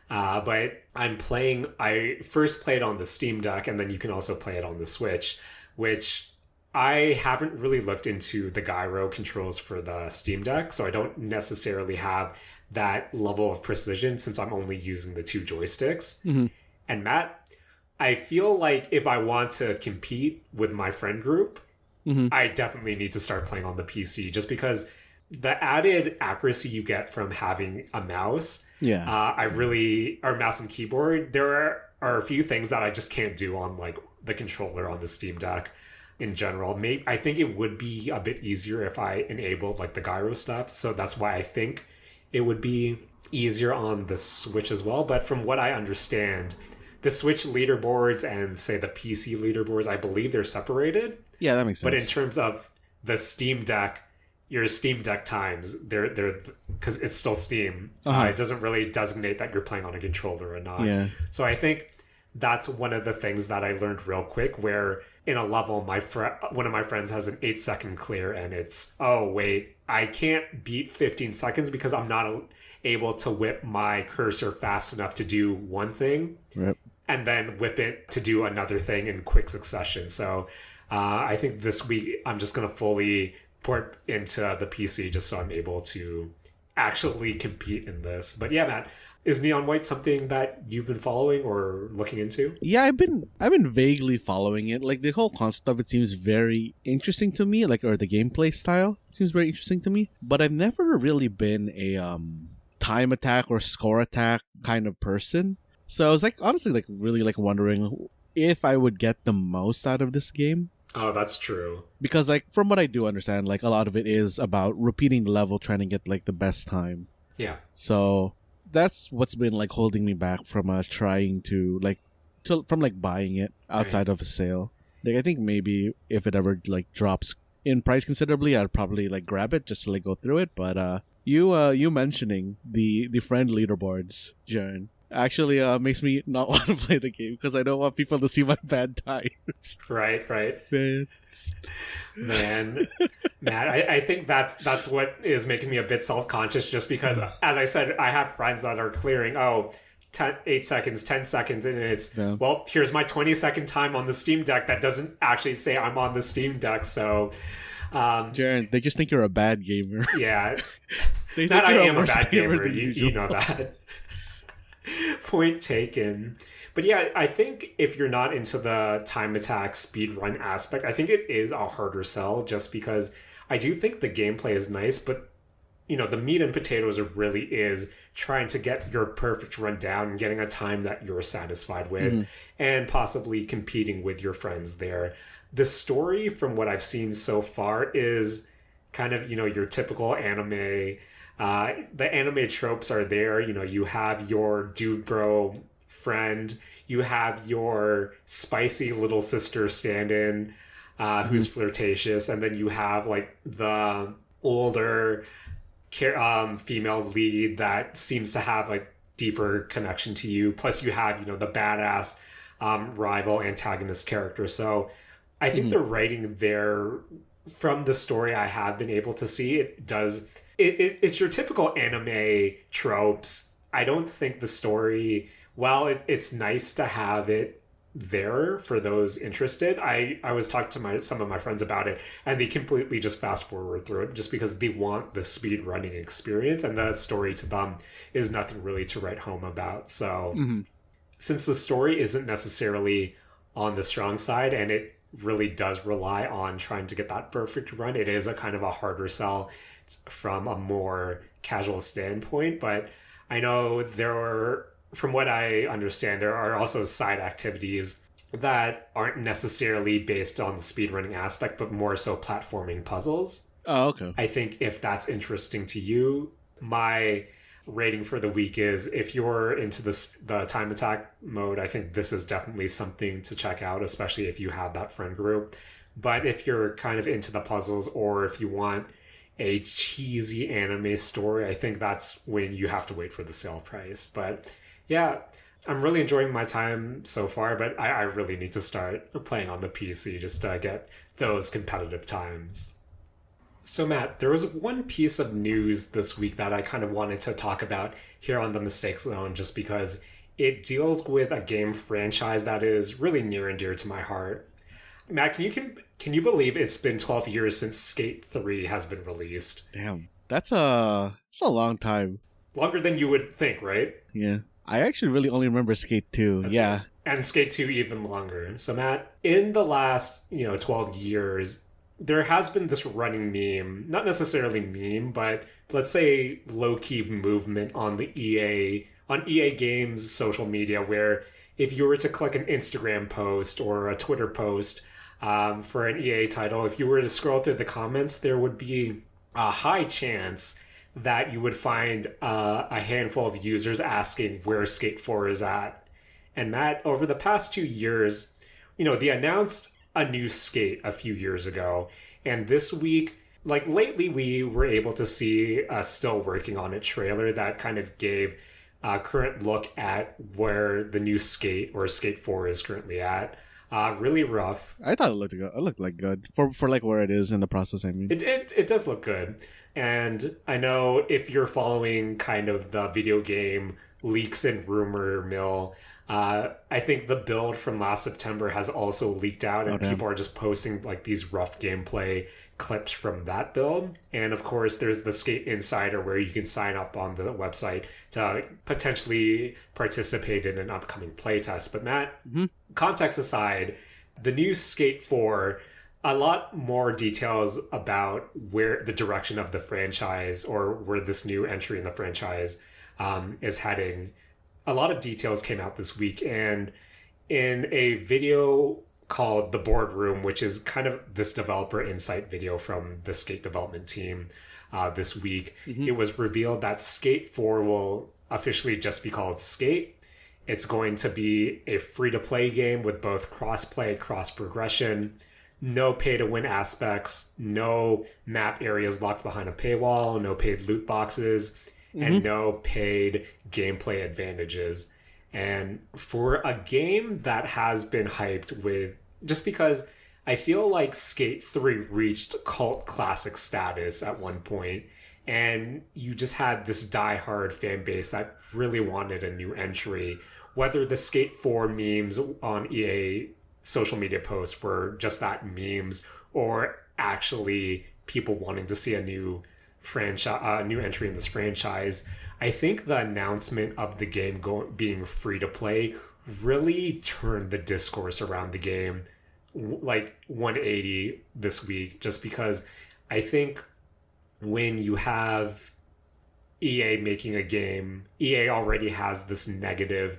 But I first played on the Steam Deck, and then you can also play it on the Switch, which I haven't really looked into the gyro controls for the Steam Deck, so I don't necessarily have that level of precision since I'm only using the two joysticks. And Matt, I feel like if I want to compete with my friend group, I definitely need to start playing on the PC, just because the added accuracy you get from having a mouse, or mouse and keyboard, there are a few things that I just can't do on like the controller on the Steam Deck in general. I think it would be a bit easier if I enabled like the gyro stuff. So that's why I think it would be easier on the Switch as well. But from what I understand, the Switch leaderboards and say the PC leaderboards, I believe they're separated. Yeah, that makes sense. But in terms of the Steam Deck, your Steam Deck times, they're because it's still Steam. It doesn't really designate that you're playing on a controller or not. Yeah. So I think that's one of the things that I learned real quick, where in a level, one of my friends has an 8-second clear, and it's, oh, wait, I can't beat 15 seconds because I'm not able to whip my cursor fast enough to do one thing and then whip it to do another thing in quick succession. So I think this week I'm just going to fully port into the PC just so I'm able to actually compete in this. But yeah, Matt, is Neon White something that you've been following or looking into? Yeah, I've been vaguely following it. Like, the whole concept of it seems very interesting to me, like, or the gameplay style seems very interesting to me. But I've never really been a time attack or score attack kind of person. So I was like, honestly, like, really like wondering if I would get the most out of this game. Oh, that's true. Because, like, from what I do understand, like, a lot of it is about repeating the level, trying to get like the best time. Yeah. So that's what's been like holding me back from trying to from buying it outside of a sale. Like, I think maybe if it ever like drops in price considerably, I'd probably like grab it just to like go through it. But you mentioning the friend leaderboards, Jaren, actually makes me not want to play the game because I don't want people to see my bad times. Right. Man, Matt, I think that's what is making me a bit self-conscious, just because, as I said, I have friends that are clearing 8 seconds, 10 seconds, and it's well, here's my 20-second time on the Steam Deck that doesn't actually say I'm on the Steam Deck. So Jaren, they just think you're a bad gamer. Yeah. They Not think I you're am a bad gamer, you know that. Point taken. But yeah, I think if you're not into the time attack speed run aspect, I think it is a harder sell, just because I do think the gameplay is nice, but you know, the meat and potatoes really is trying to get your perfect run down and getting a time that you're satisfied with, and possibly competing with your friends there. The story, from what I've seen so far, is kind of, you know, your typical anime. The anime tropes are there. You know, you have your dude bro friend, you have your spicy little sister stand-in who's flirtatious, and then you have like the older female lead that seems to have like deeper connection to you. Plus you have, you know, the badass rival antagonist character. So I think the writing there, from the story I have been able to see, it's your typical anime tropes. I don't think the story, well, it's nice to have it there for those interested. I was talking to some of my friends about it, and they completely just fast forward through it just because they want the speed running experience, and the story to them is nothing really to write home about. So since the story isn't necessarily on the strong side, and it really does rely on trying to get that perfect run, it is a kind of a harder sell from a more casual standpoint. But I know from what I understand, there are also side activities that aren't necessarily based on the speedrunning aspect, but more so platforming puzzles. Oh, okay. I think if that's interesting to you, my rating for the week is, if you're into the time attack mode, I think this is definitely something to check out, especially if you have that friend group. But if you're kind of into the puzzles, or if you want a cheesy anime story, I think that's when you have to wait for the sale price. But yeah, I'm really enjoying my time so far, but I really need to start playing on the PC just to get those competitive times. So Matt, there was one piece of news this week that I kind of wanted to talk about here on the Mistake Zone, just because it deals with a game franchise that is really near and dear to my heart. Matt, can you believe it's been 12 years since Skate 3 has been released? Damn, that's a long time. Longer than you would think, right? Yeah. I actually really only remember Skate 2. Yeah. And Skate 2 even longer. So Matt, in the last, 12 years, there has been this running meme, not necessarily meme, but let's say low-key movement on the EA Games social media, where if you were to click an Instagram post or a Twitter post for an EA title, if you were to scroll through the comments, there would be a high chance that you would find a handful of users asking where Skate 4 is at. And Matt, over the past 2 years, they announced a new skate a few years ago. And this week, like lately, we were able to see a still working on it trailer that kind of gave a current look at where the new skate or Skate 4 is currently at. Really rough. I thought it looked good. It looked like good for like where it is in the process. I mean, it does look good, and I know if you're following kind of the video game leaks and rumor mill, I think the build from last September has also leaked out, and people are just posting like these rough gameplay clips from that build. And of course, there's the Skate Insider where you can sign up on the website to potentially participate in an upcoming playtest. But Matt, context aside, the new Skate 4, a lot more details about where the direction of the franchise or where this new entry in the franchise is heading. A lot of details came out this week, and in a video called The Boardroom, which is kind of this developer insight video from the Skate development team this week, it was revealed that Skate 4 will officially just be called Skate. It's going to be a free-to-play game with both cross-play, cross-progression, no pay-to-win aspects, no map areas locked behind a paywall, no paid loot boxes, and no paid gameplay advantages. And for a game that has been hyped with, just because I feel like Skate 3 reached cult classic status at one point, and you just had this diehard fan base that really wanted a new entry. Whether the Skate 4 memes on EA social media posts were just that, memes, or actually people wanting to see a new franchise, new entry in this franchise, I think the announcement of the game being free to play really turned the discourse around the game like 180 this week, just because I think when you have EA making a game, EA already has this negative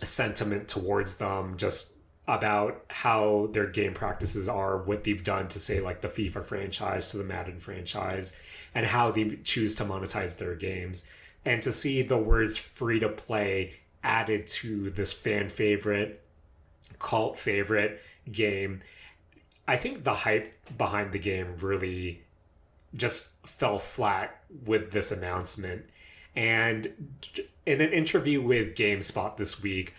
sentiment towards them, just about how their game practices are, what they've done to, say, like the FIFA franchise, to the Madden franchise, and how they choose to monetize their games. And to see the words free to play added to this fan favorite, cult favorite game, I think the hype behind the game really just fell flat with this announcement. And in an interview with GameSpot this week,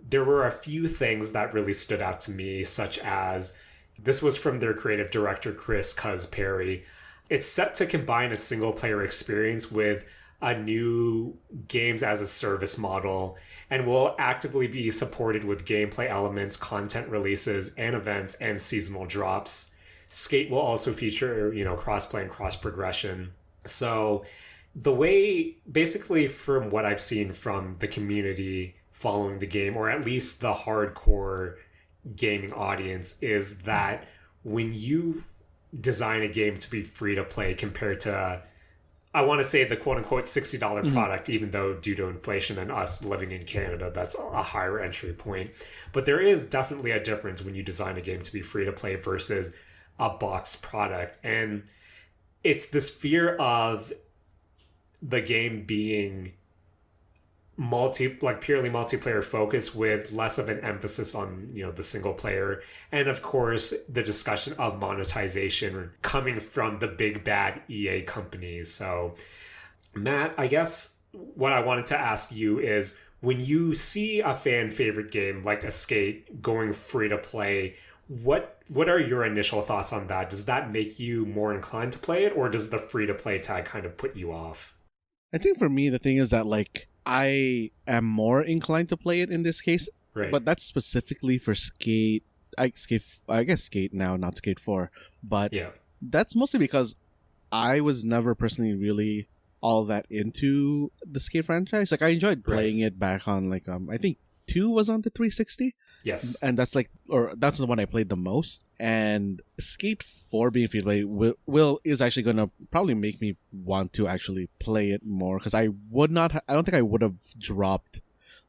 there were a few things that really stood out to me, such as, this was from their creative director, Chris Cuz Perry. It's set to combine a single player experience with a new games as a service model, and will actively be supported with gameplay elements, content releases, and events, and seasonal drops. Skate will also feature, crossplay and cross progression. So the way, basically from what I've seen from the community following the game, or at least the hardcore gaming audience, is that when you design a game to be free to play compared to, I want to say, the quote unquote $60 product, even though due to inflation and us living in Canada, that's a higher entry point. But there is definitely a difference when you design a game to be free to play versus a boxed product. And it's this fear of the game being purely multiplayer focused, with less of an emphasis on the single player, and of course the discussion of monetization coming from the big bad EA companies. So Matt, I guess what I wanted to ask you is, when you see a fan favorite game like a Skate going free to play, what are your initial thoughts on that? Does that make you more inclined to play it, or does the free to play tag kind of put you off? I think for me, the thing is that, like, I am more inclined to play it in this case, right? But that's specifically for Skate. I guess Skate now, not Skate 4. But yeah, that's mostly because I was never personally really all that into the Skate franchise. Like, I enjoyed playing it back on, like, I think 2 was on the 360. Yes. And that's that's the one I played the most. And Skate 4 being free to play is actually going to probably make me want to actually play it more, because I don't think I would have dropped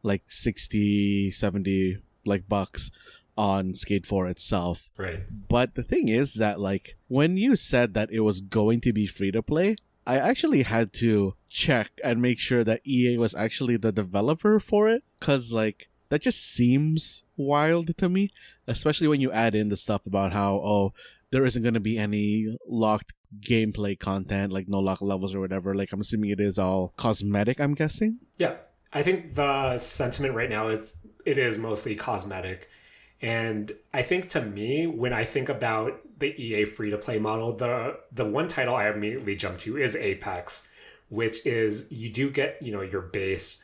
like 60, 70 like bucks on Skate 4 itself. Right. But the thing is that, like, when you said that it was going to be free to play, I actually had to check and make sure that EA was actually the developer for it, because, like, that just seems wild to me, especially when you add in the stuff about how, oh, there isn't going to be any locked gameplay content, like no lock levels or whatever. Like, I'm assuming it is all cosmetic, I'm guessing. Yeah, I think the sentiment right now it is mostly cosmetic. And I think, to me, when I think about the EA free-to-play model, the one title I immediately jump to is Apex, which is, you do get, your base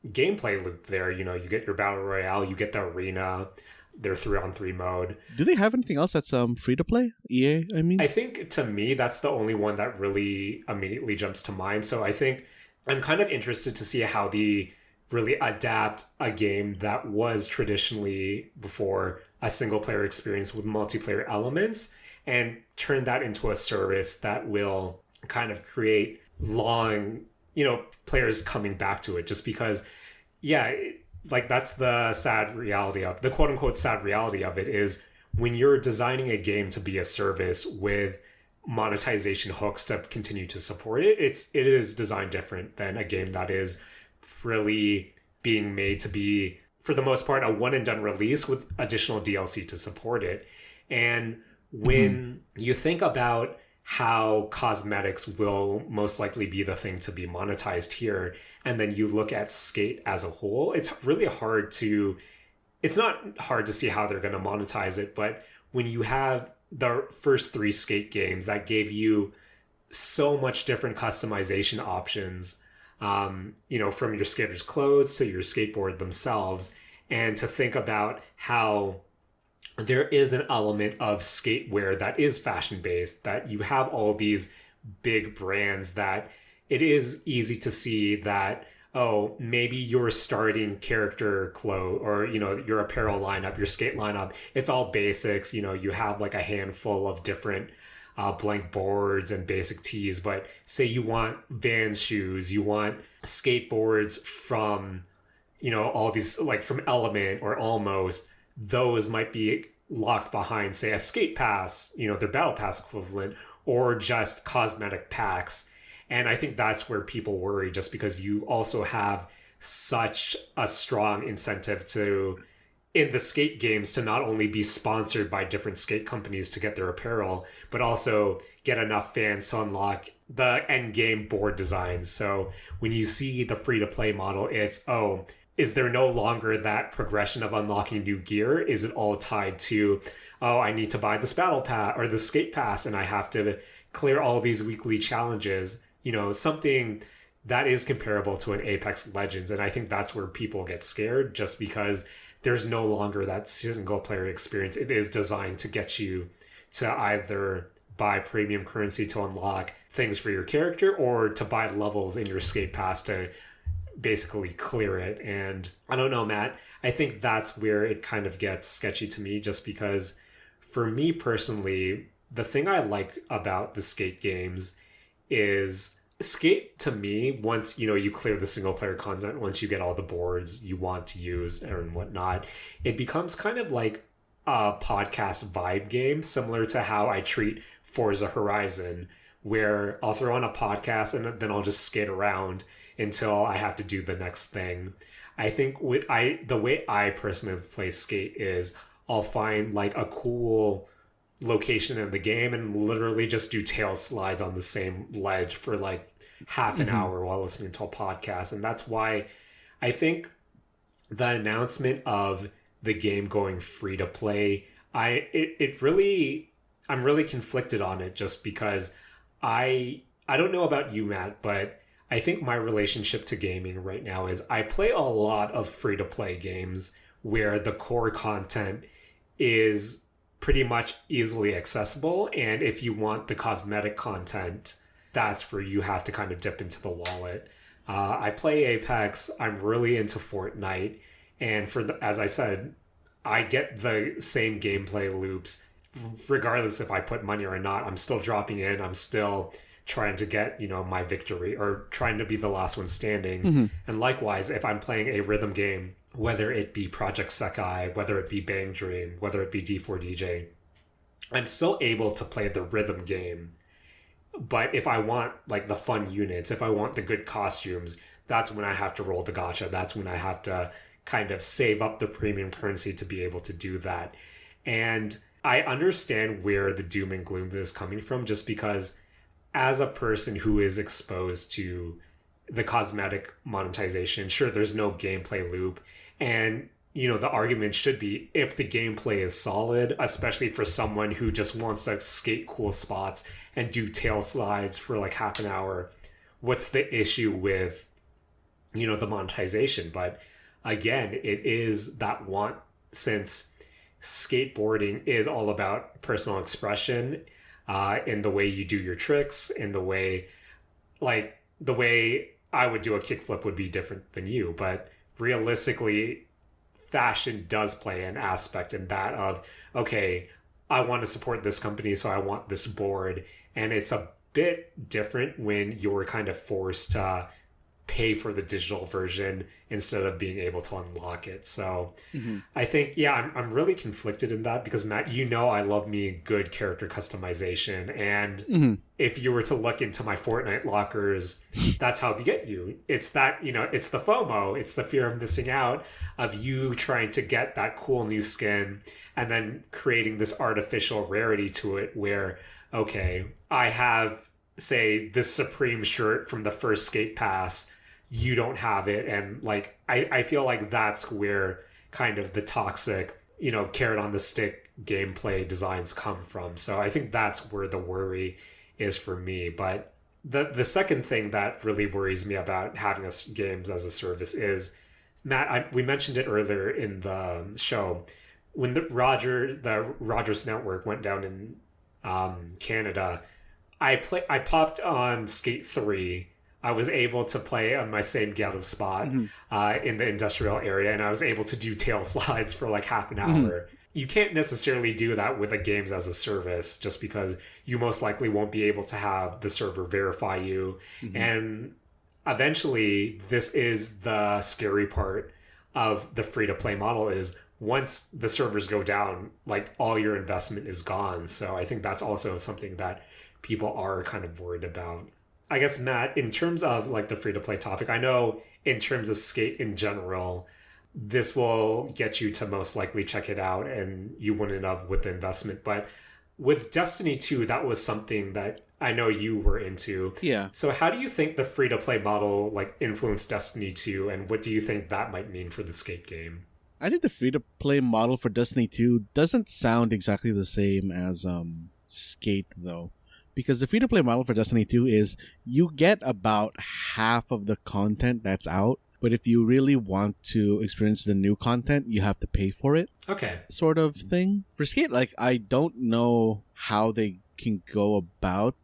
gameplay loop there. You get your battle royale, you get the arena, their 3-on-3 mode. Do they have anything else that's free-to-play? EA, I mean? I think, to me, that's the only one that really immediately jumps to mind. So I think I'm kind of interested to see how they really adapt a game that was traditionally before a single player experience with multiplayer elements and turn that into a service that will kind of create long, players coming back to it, just because, like, that's the sad reality of the quote unquote sad reality of it is when you're designing a game to be a service with monetization hooks to continue to support it, it is designed different than a game that is really being made to be, for the most part, a one and done release with additional DLC to support it. And when you think about how cosmetics will most likely be the thing to be monetized here, and then you look at Skate as a whole, it's not hard to see how they're going to monetize it. But when you have the first 3 Skate games that gave you so much different customization options, from your skater's clothes to your skateboard themselves, and to think about how there is an element of skatewear that is fashion-based, that you have all these big brands that it is easy to see that, oh, maybe your starting character clothes or, your apparel lineup, your skate lineup, it's all basics. You have like a handful of different blank boards and basic tees, but say you want Vans shoes, you want skateboards from, all these, like from Element or Almost, those might be locked behind, say, a skate pass, their battle pass equivalent, or just cosmetic packs. And I think that's where people worry, just because you also have such a strong incentive in the skate games to not only be sponsored by different skate companies to get their apparel, but also get enough fans to unlock the end game board designs. So when you see the free-to-play model, it's, is there no longer that progression of unlocking new gear? Is it all tied to, I need to buy this battle pass or the skate pass and I have to clear all these weekly challenges? Something that is comparable to an Apex Legends. And I think that's where people get scared, just because there's no longer that single player experience. It is designed to get you to either buy premium currency to unlock things for your character or to buy levels in your skate pass to basically clear it. And I don't know, Matt, I think that's where it kind of gets sketchy to me, just because for me personally, the thing I like about the skate games is Skate, to me, once you clear the single player content, once you get all the boards you want to use and whatnot, it becomes kind of like a podcast vibe game, similar to how I treat Forza Horizon, where I'll throw on a podcast and then I'll just skate around until I have to do the next thing. I think the way I personally play Skate is I'll find like a cool location in the game and literally just do tail slides on the same ledge for like half an hour while listening to a podcast. And that's why I think the announcement of the game going free to play, I'm really conflicted on it, just because I don't know about you, Matt, but I think my relationship to gaming right now is I play a lot of free to play games where the core content is pretty much easily accessible, and if you want the cosmetic content, that's where you have to kind of dip into the wallet. I play Apex, I'm really into Fortnite, and as I said, I get the same gameplay loops regardless if I put money or not. I'm still dropping in, I'm still trying to get my victory or trying to be the last one standing. And likewise, if I'm playing a rhythm game, whether it be Project Sekai, whether it be Bang Dream, whether it be D4DJ, I'm still able to play the rhythm game. But if I want like the fun units, if I want the good costumes, that's when I have to roll the gacha. That's when I have to kind of save up the premium currency to be able to do that. And I understand where the doom and gloom is coming from, just because as a person who is exposed to the cosmetic monetization, sure, there's no gameplay loop. And, the argument should be, if the gameplay is solid, especially for someone who just wants to skate cool spots and do tail slides for like half an hour, what's the issue with, the monetization? But again, it is that want, since skateboarding is all about personal expression, in the way you do your tricks, in the way I would do a kickflip would be different than you. But realistically, fashion does play an aspect in that of, okay, I want to support this company, so I want this board. And it's a bit different when you're kind of forced to pay for the digital version instead of being able to unlock it. So I think, I'm really conflicted in that, because Matt, I love me good character customization. And if you were to look into my Fortnite lockers, that's how they get you. It's that, it's the FOMO, it's the fear of missing out, of you trying to get that cool new skin and then creating this artificial rarity to it where, okay, I have, say, this Supreme shirt from the first Skate Pass, you don't have it. And like, I feel like that's where kind of the toxic, carrot on the stick gameplay designs come from. So I think that's where the worry is for me. But the second thing that really worries me about having games as a service is, Matt, we mentioned it earlier in the show, when the Rogers Network went down in Canada, I popped on Skate 3. I was able to play on my same Gato spot in the industrial area, and I was able to do tail slides for like half an hour. You can't necessarily do that with a games as a service, just because you most likely won't be able to have the server verify you. And eventually, this is the scary part of the free-to-play model, is once the servers go down, like, all your investment is gone. So I think that's also something that people are kind of worried about. I guess, Matt, in terms of like the free-to-play topic, I know in terms of Skate in general, this will get you to most likely check it out and you wouldn't have with the investment. But with Destiny 2, that was something that I know you were into. Yeah. So how do you think the free-to-play model like influenced Destiny 2, and what do you think that might mean for the Skate game? I think the free-to-play model for Destiny 2 doesn't sound exactly the same as Skate, though. Because the free-to-play model for Destiny 2 is you get about half of the content that's out, but if you really want to experience the new content, you have to pay for it. Okay. Sort of thing. For Skate, like, I don't know how they can go about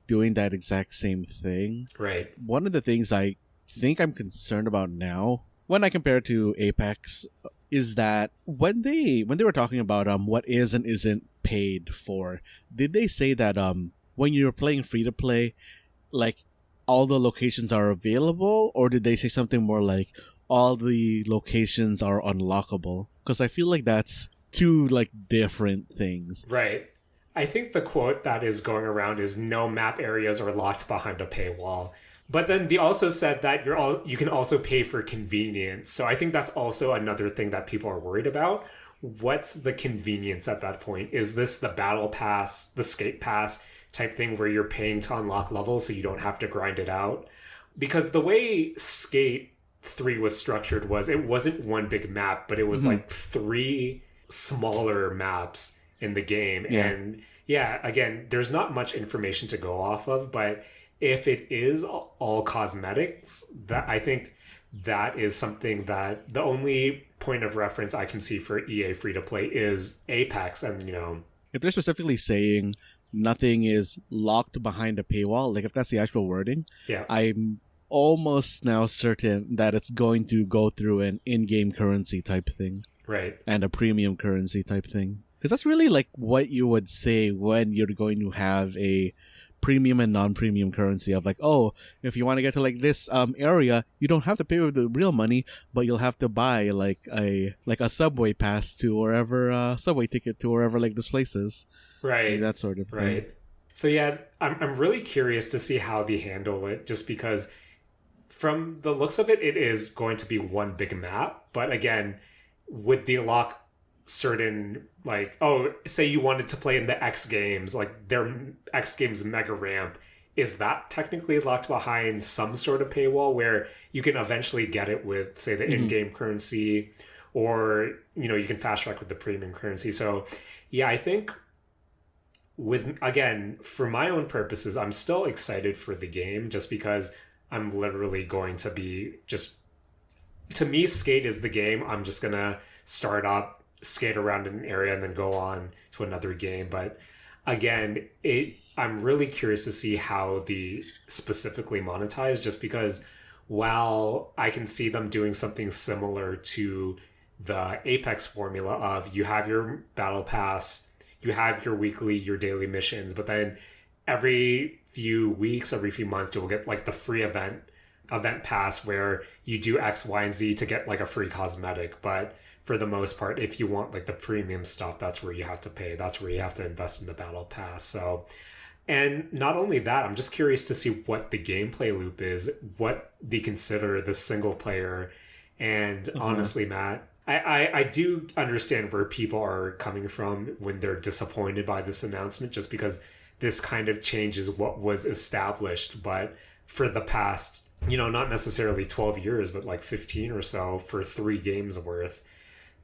doing that exact same thing. Right. One of the things I think I'm concerned about now, when I compare it to Apex, is that when they were talking about what is and isn't paid for, did they say that when you're playing free to play, like, all the locations are available, or did they say something more like all the locations are unlockable? Because I feel like that's two like different things. Right. I think the quote that is going around is no map areas are locked behind a paywall. But then they also said that you can also pay for convenience. So I think that's also another thing that people are worried about. What's the convenience at that point? Is this the battle pass, the skate pass type thing where you're paying to unlock levels so you don't have to grind it out? Because the way Skate 3 was structured was it wasn't one big map, but it was like 3 smaller maps in the game. Yeah. And yeah, again, there's not much information to go off of, but if it is all cosmetics, that I think that is something that the only point of reference I can see for EA free to play is Apex. And if they're specifically saying nothing is locked behind a paywall, like if that's the actual wording, yeah, I'm almost now certain that it's going to go through an in-game currency type thing, right, and a premium currency type thing, because that's really like what you would say when you're going to have a premium and non-premium currency of like, oh, if you want to get to like this area, you don't have to pay with the real money, but you'll have to buy like a subway pass to wherever subway ticket to wherever like this place is, right, like that sort of thing. Right. So yeah, I'm really curious to see how they handle it, just because from the looks of it, it is going to be one big map. But again, would the lock certain, like, oh, say you wanted to play in the X Games, like their X Games mega ramp, is that technically locked behind some sort of paywall where you can eventually get it with, say, the in-game currency, or, you know, you can fast track with the premium currency? So yeah, I think with, again, for my own purposes, I'm still excited for the game just because I'm literally going to be just, to me, Skate is the game. I'm just gonna start up, skate around in an area, and then go on to another game. But again, I'm really curious to see how the specifically monetize, just because while I can see them doing something similar to the Apex formula of you have your battle pass, you have your weekly, your daily missions, but then every few weeks, every few months, you'll get like the free event pass where you do X, Y, and Z to get like a free cosmetic. But for the most part, if you want like the premium stuff, that's where you have to pay. That's where you have to invest in the battle pass. So, and not only that, I'm just curious to see what the gameplay loop is, what they consider the single player. And honestly, Matt, I do understand where people are coming from when they're disappointed by this announcement, just because this kind of changes what was established. But for the past, you know, not necessarily 12 years, but like 15 or so for 3 games worth.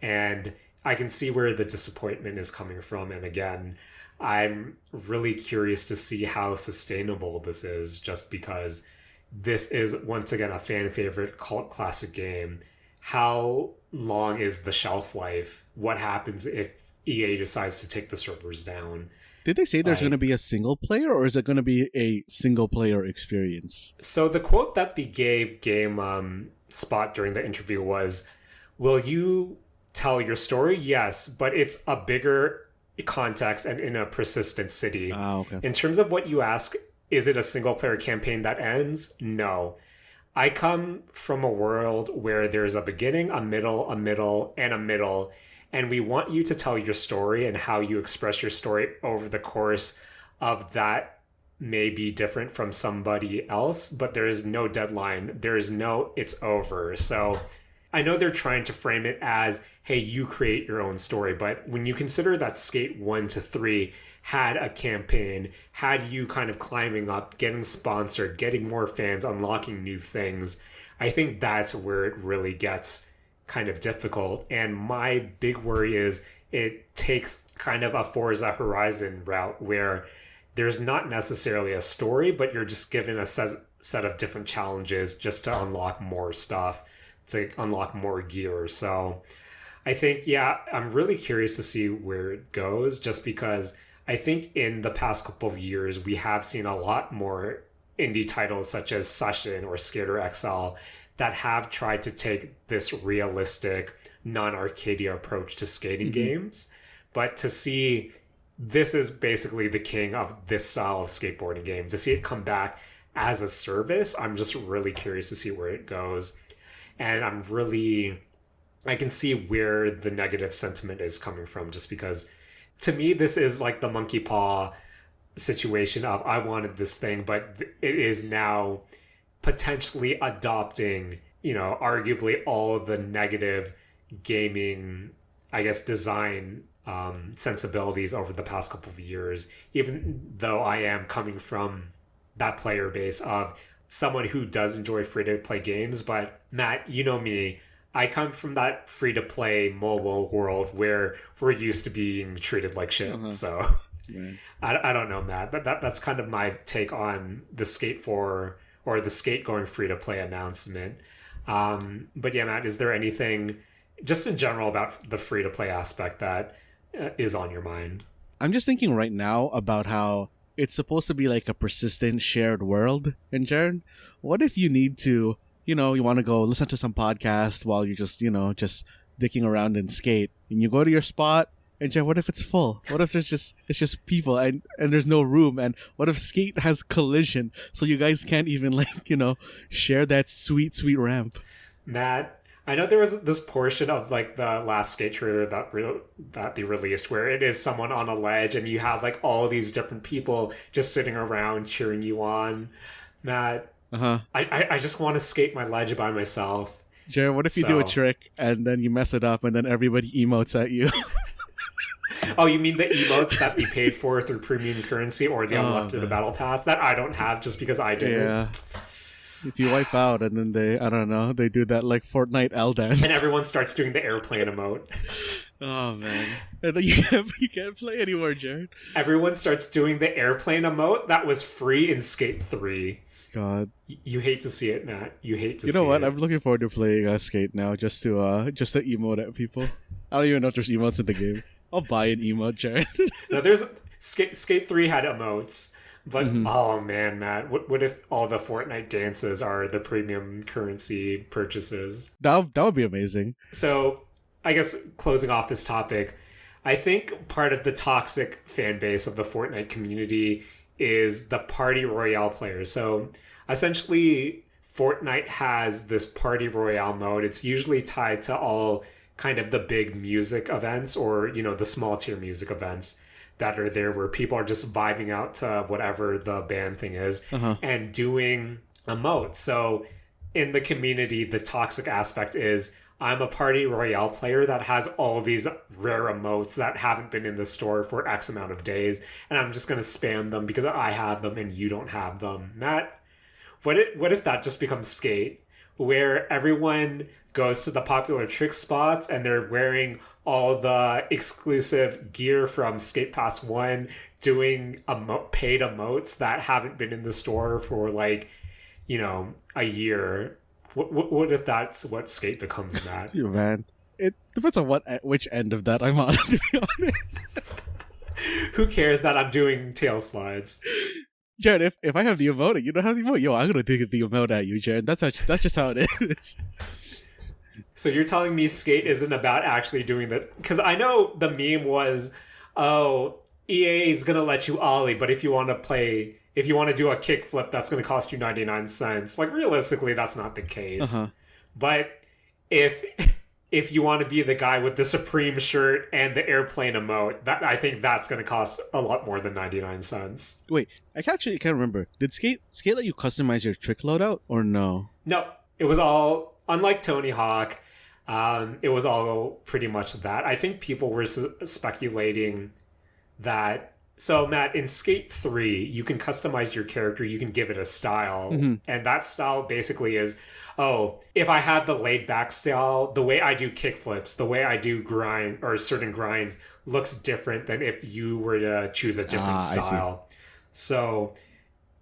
And I can see where the disappointment is coming from. And again, I'm really curious to see how sustainable this is, just because this is, once again, a fan favorite cult classic game. How long is the shelf life? What happens if EA decides to take the servers down? Did they say there's going to be a single player, or is it going to be a single player experience? So the quote that they gave Game Spot during the interview was, "Will you tell your story? Yes, but it's a bigger context and in a persistent city." Okay. In terms of what you ask, is it a single player campaign that ends? No. I come from a world where there's a beginning, a middle, and a middle. And we want you to tell your story, and how you express your story over the course of that may be different from somebody else, but there is no deadline. There is no, it's over. So I know they're trying to frame it as, hey, you create your own story. But when you consider that Skate 1 to 3 had a campaign, had you kind of climbing up, getting sponsored, getting more fans, unlocking new things, I think that's where it really gets kind of difficult. And my big worry is it takes kind of a Forza Horizon route where there's not necessarily a story, but you're just given a set of different challenges just to unlock more stuff, to unlock more gear. So I think, yeah, I'm really curious to see where it goes, just because I think in the past couple of years, we have seen a lot more indie titles such as Session or Skater XL that have tried to take this realistic, non-Arcadia approach to skating games. But to see this is basically the king of this style of skateboarding game, to see it come back as a service, I'm just really curious to see where it goes. And I can see where the negative sentiment is coming from, just because to me, this is like the monkey paw situation of I wanted this thing, but it is now potentially adopting, you know, arguably all of the negative gaming, I guess, design sensibilities over the past couple of years, even though I am coming from that player base of someone who does enjoy free-to-play games. But Matt, you know me, I come from that free-to-play mobile world where we're used to being treated like shit. So right. I don't know, Matt. That's kind of my take on the Skate 4 or the Skate going free-to-play announcement. But yeah, Matt, is there anything just in general about the free-to-play aspect that is on your mind? I'm just thinking right now about how it's supposed to be like a persistent shared world. And Jaren, what if you need to, you know, you want to go listen to some podcast while you're just, you know, just dicking around in Skate, and you go to your spot, and Jaren, what if it's full? What if it's just people and there's no room? And what if Skate has collision, so you guys can't even, like, you know, share that sweet ramp? Matt, I know there was this portion of like the last Skate trailer that they released where it is someone on a ledge and you have like all these different people just sitting around cheering you on. Matt, Uh-huh. I just want to skate my ledge by myself. Jared, what if you do a So- trick and then you mess it up and then everybody emotes at you? Oh, you mean the emotes that we paid for through premium currency or the Oh, unlocked through the man. battle pass that I don't have just because I did it? Yeah. If you wipe out and then I don't know, they do that like Fortnite L dance. And everyone starts doing the airplane emote. Oh man. And then you can't play anymore, Jared. Everyone starts doing the airplane emote that was free in Skate 3. God. You hate to see it, Matt. You hate to see You know what? it. I'm looking forward to playing Skate now just to emote at people. I don't even know if there's emotes in the game. I'll buy an emote, Jared. No, there's Skate 3 had emotes. But Mm-hmm. oh man, Matt, what if all the Fortnite dances are the premium currency purchases? that would be amazing. So, I guess closing off this topic, I think part of the toxic fan base of the Fortnite community is the party royale players. So, essentially, Fortnite has this party royale mode. It's usually tied to all kind of the big music events or, the small tier music events that are there where people are just vibing out to whatever the band thing is Uh-huh. and doing emotes. So in the community, the toxic aspect is I'm a party royale player that has all these rare emotes that haven't been in the store for X amount of days, and I'm just going to spam them because I have them and you don't have them. Matt, what if that just becomes Skate, where everyone goes to the popular trick spots and they're wearing all the exclusive gear from Skate Pass 1, doing paid emotes that haven't been in the store for like, a year. What if that's what Skate becomes, Matt? You man. It depends on which end of that I'm on, to be honest. Who cares that I'm doing tail slides? Jared, if I have the emote and you don't have the emote, yo, I'm gonna dig the emote at you, Jared. That's just how it is. So you're telling me Skate isn't about actually doing that? Because I know the meme was, oh, EA is going to let you ollie, but if you want to do a kickflip, that's going to cost you 99 cents. Like, realistically, that's not the case. Uh-huh. But if you want to be the guy with the Supreme shirt and the airplane emote, I think that's going to cost a lot more than 99 cents. Wait, I can't remember. Did Skate let you customize your trick loadout or no? No, it was all, unlike Tony Hawk, it was all pretty much that. I think people were speculating that. So, Matt, in Skate 3, you can customize your character, you can give it a style, Mm-hmm. and that style basically is, oh, if I had the laid back style, the way I do kickflips, the way I do grind or certain grinds looks different than if you were to choose a different I see. style. So,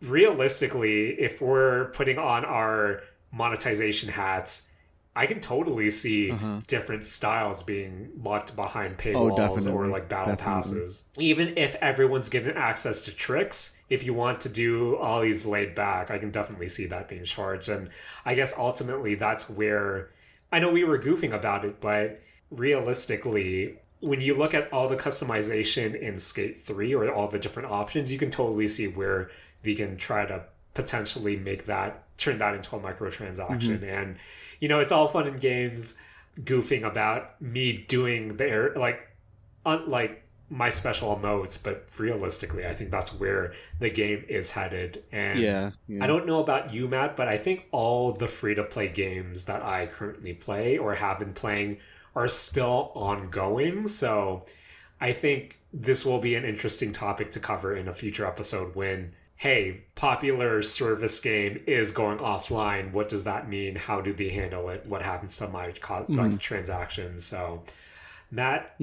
realistically, if we're putting on our monetization hats, I can totally see different styles being locked behind paywalls definitely. or like battle Definitely. passes. Even if everyone's given access to tricks, if you want to do all these laid back, I can definitely see that being charged. And I guess ultimately that's where, I know we were goofing about it, but realistically, when you look at all the customization in Skate 3 or all the different options, you can totally see where we can try to potentially turn that into a microtransaction. And it's all fun and games goofing about me doing like my special emotes, but realistically I think that's where the game is headed. And Yeah. I don't know about you, Matt, but I think all the free-to-play games that I currently play or have been playing are still ongoing. So I think this will be an interesting topic to cover in a future episode when, hey, popular service game is going offline. What does that mean? How do they handle it? What happens to my transactions? So, Matt,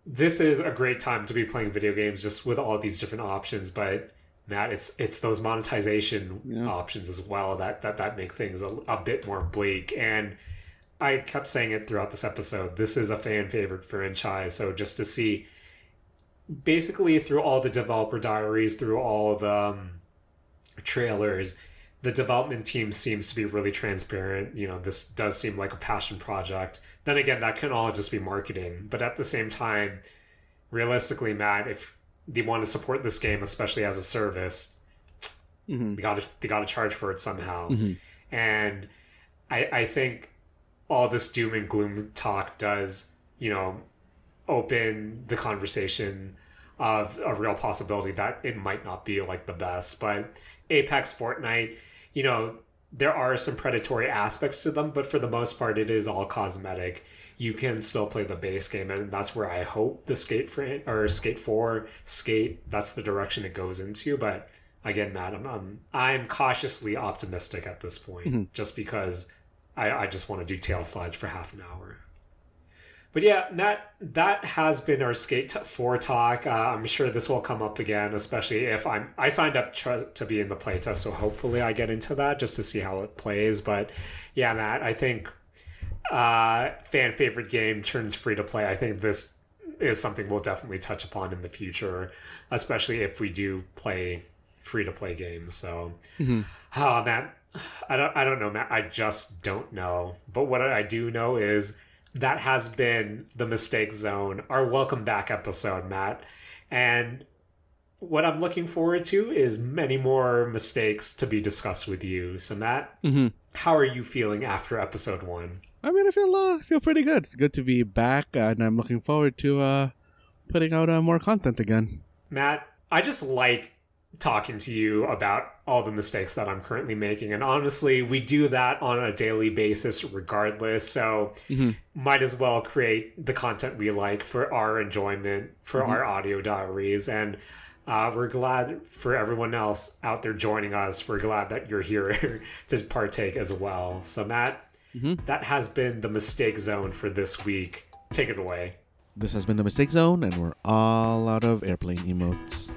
this is a great time to be playing video games just with all these different options. But, Matt, it's those monetization options as well that make things a bit more bleak. And I kept saying it throughout this episode. This is a fan favorite franchise. So just to see, basically through all the developer diaries, through all the trailers, the development team seems to be really transparent. This does seem like a passion project. Then again, that can all just be marketing. But at the same time, realistically, Matt, if they want to support this game, especially as a service, they gotta charge for it somehow. And I think all this doom and gloom talk does, open the conversation of a real possibility that it might not be like the best. But Apex, Fortnite, there are some predatory aspects to them, but for the most part, it is all cosmetic. You can still play the base game, and that's where I hope the Skate 4, that's the direction it goes into. But again, Matt, I'm cautiously optimistic at this point, just because I just want to do tail slides for half an hour. But yeah, that has been our Skate 4 talk. I'm sure this will come up again, especially if I signed up to be in the playtest, so hopefully I get into that just to see how it plays. But yeah, Matt, I think fan favorite game turns free to play. I think this is something we'll definitely touch upon in the future, especially if we do play free to play games. So, Matt, I don't know, Matt. I just don't know. But what I do know is that has been the Mistake Zone, our welcome back episode, Matt. And what I'm looking forward to is many more mistakes to be discussed with you. So, Matt, how are you feeling after episode 1? I mean, I feel pretty good. It's good to be back, and I'm looking forward to putting out more content again. Matt, I just like talking to you about all the mistakes that I'm currently making, and honestly, we do that on a daily basis regardless, so might as well create the content we like for our enjoyment, for our audio diaries. And we're glad for everyone else out there joining us. We're glad that you're here to partake as well. So Matt, that has been the Mistake Zone for this week. Take it away. This has been the Mistake Zone, and we're all out of airplane emotes.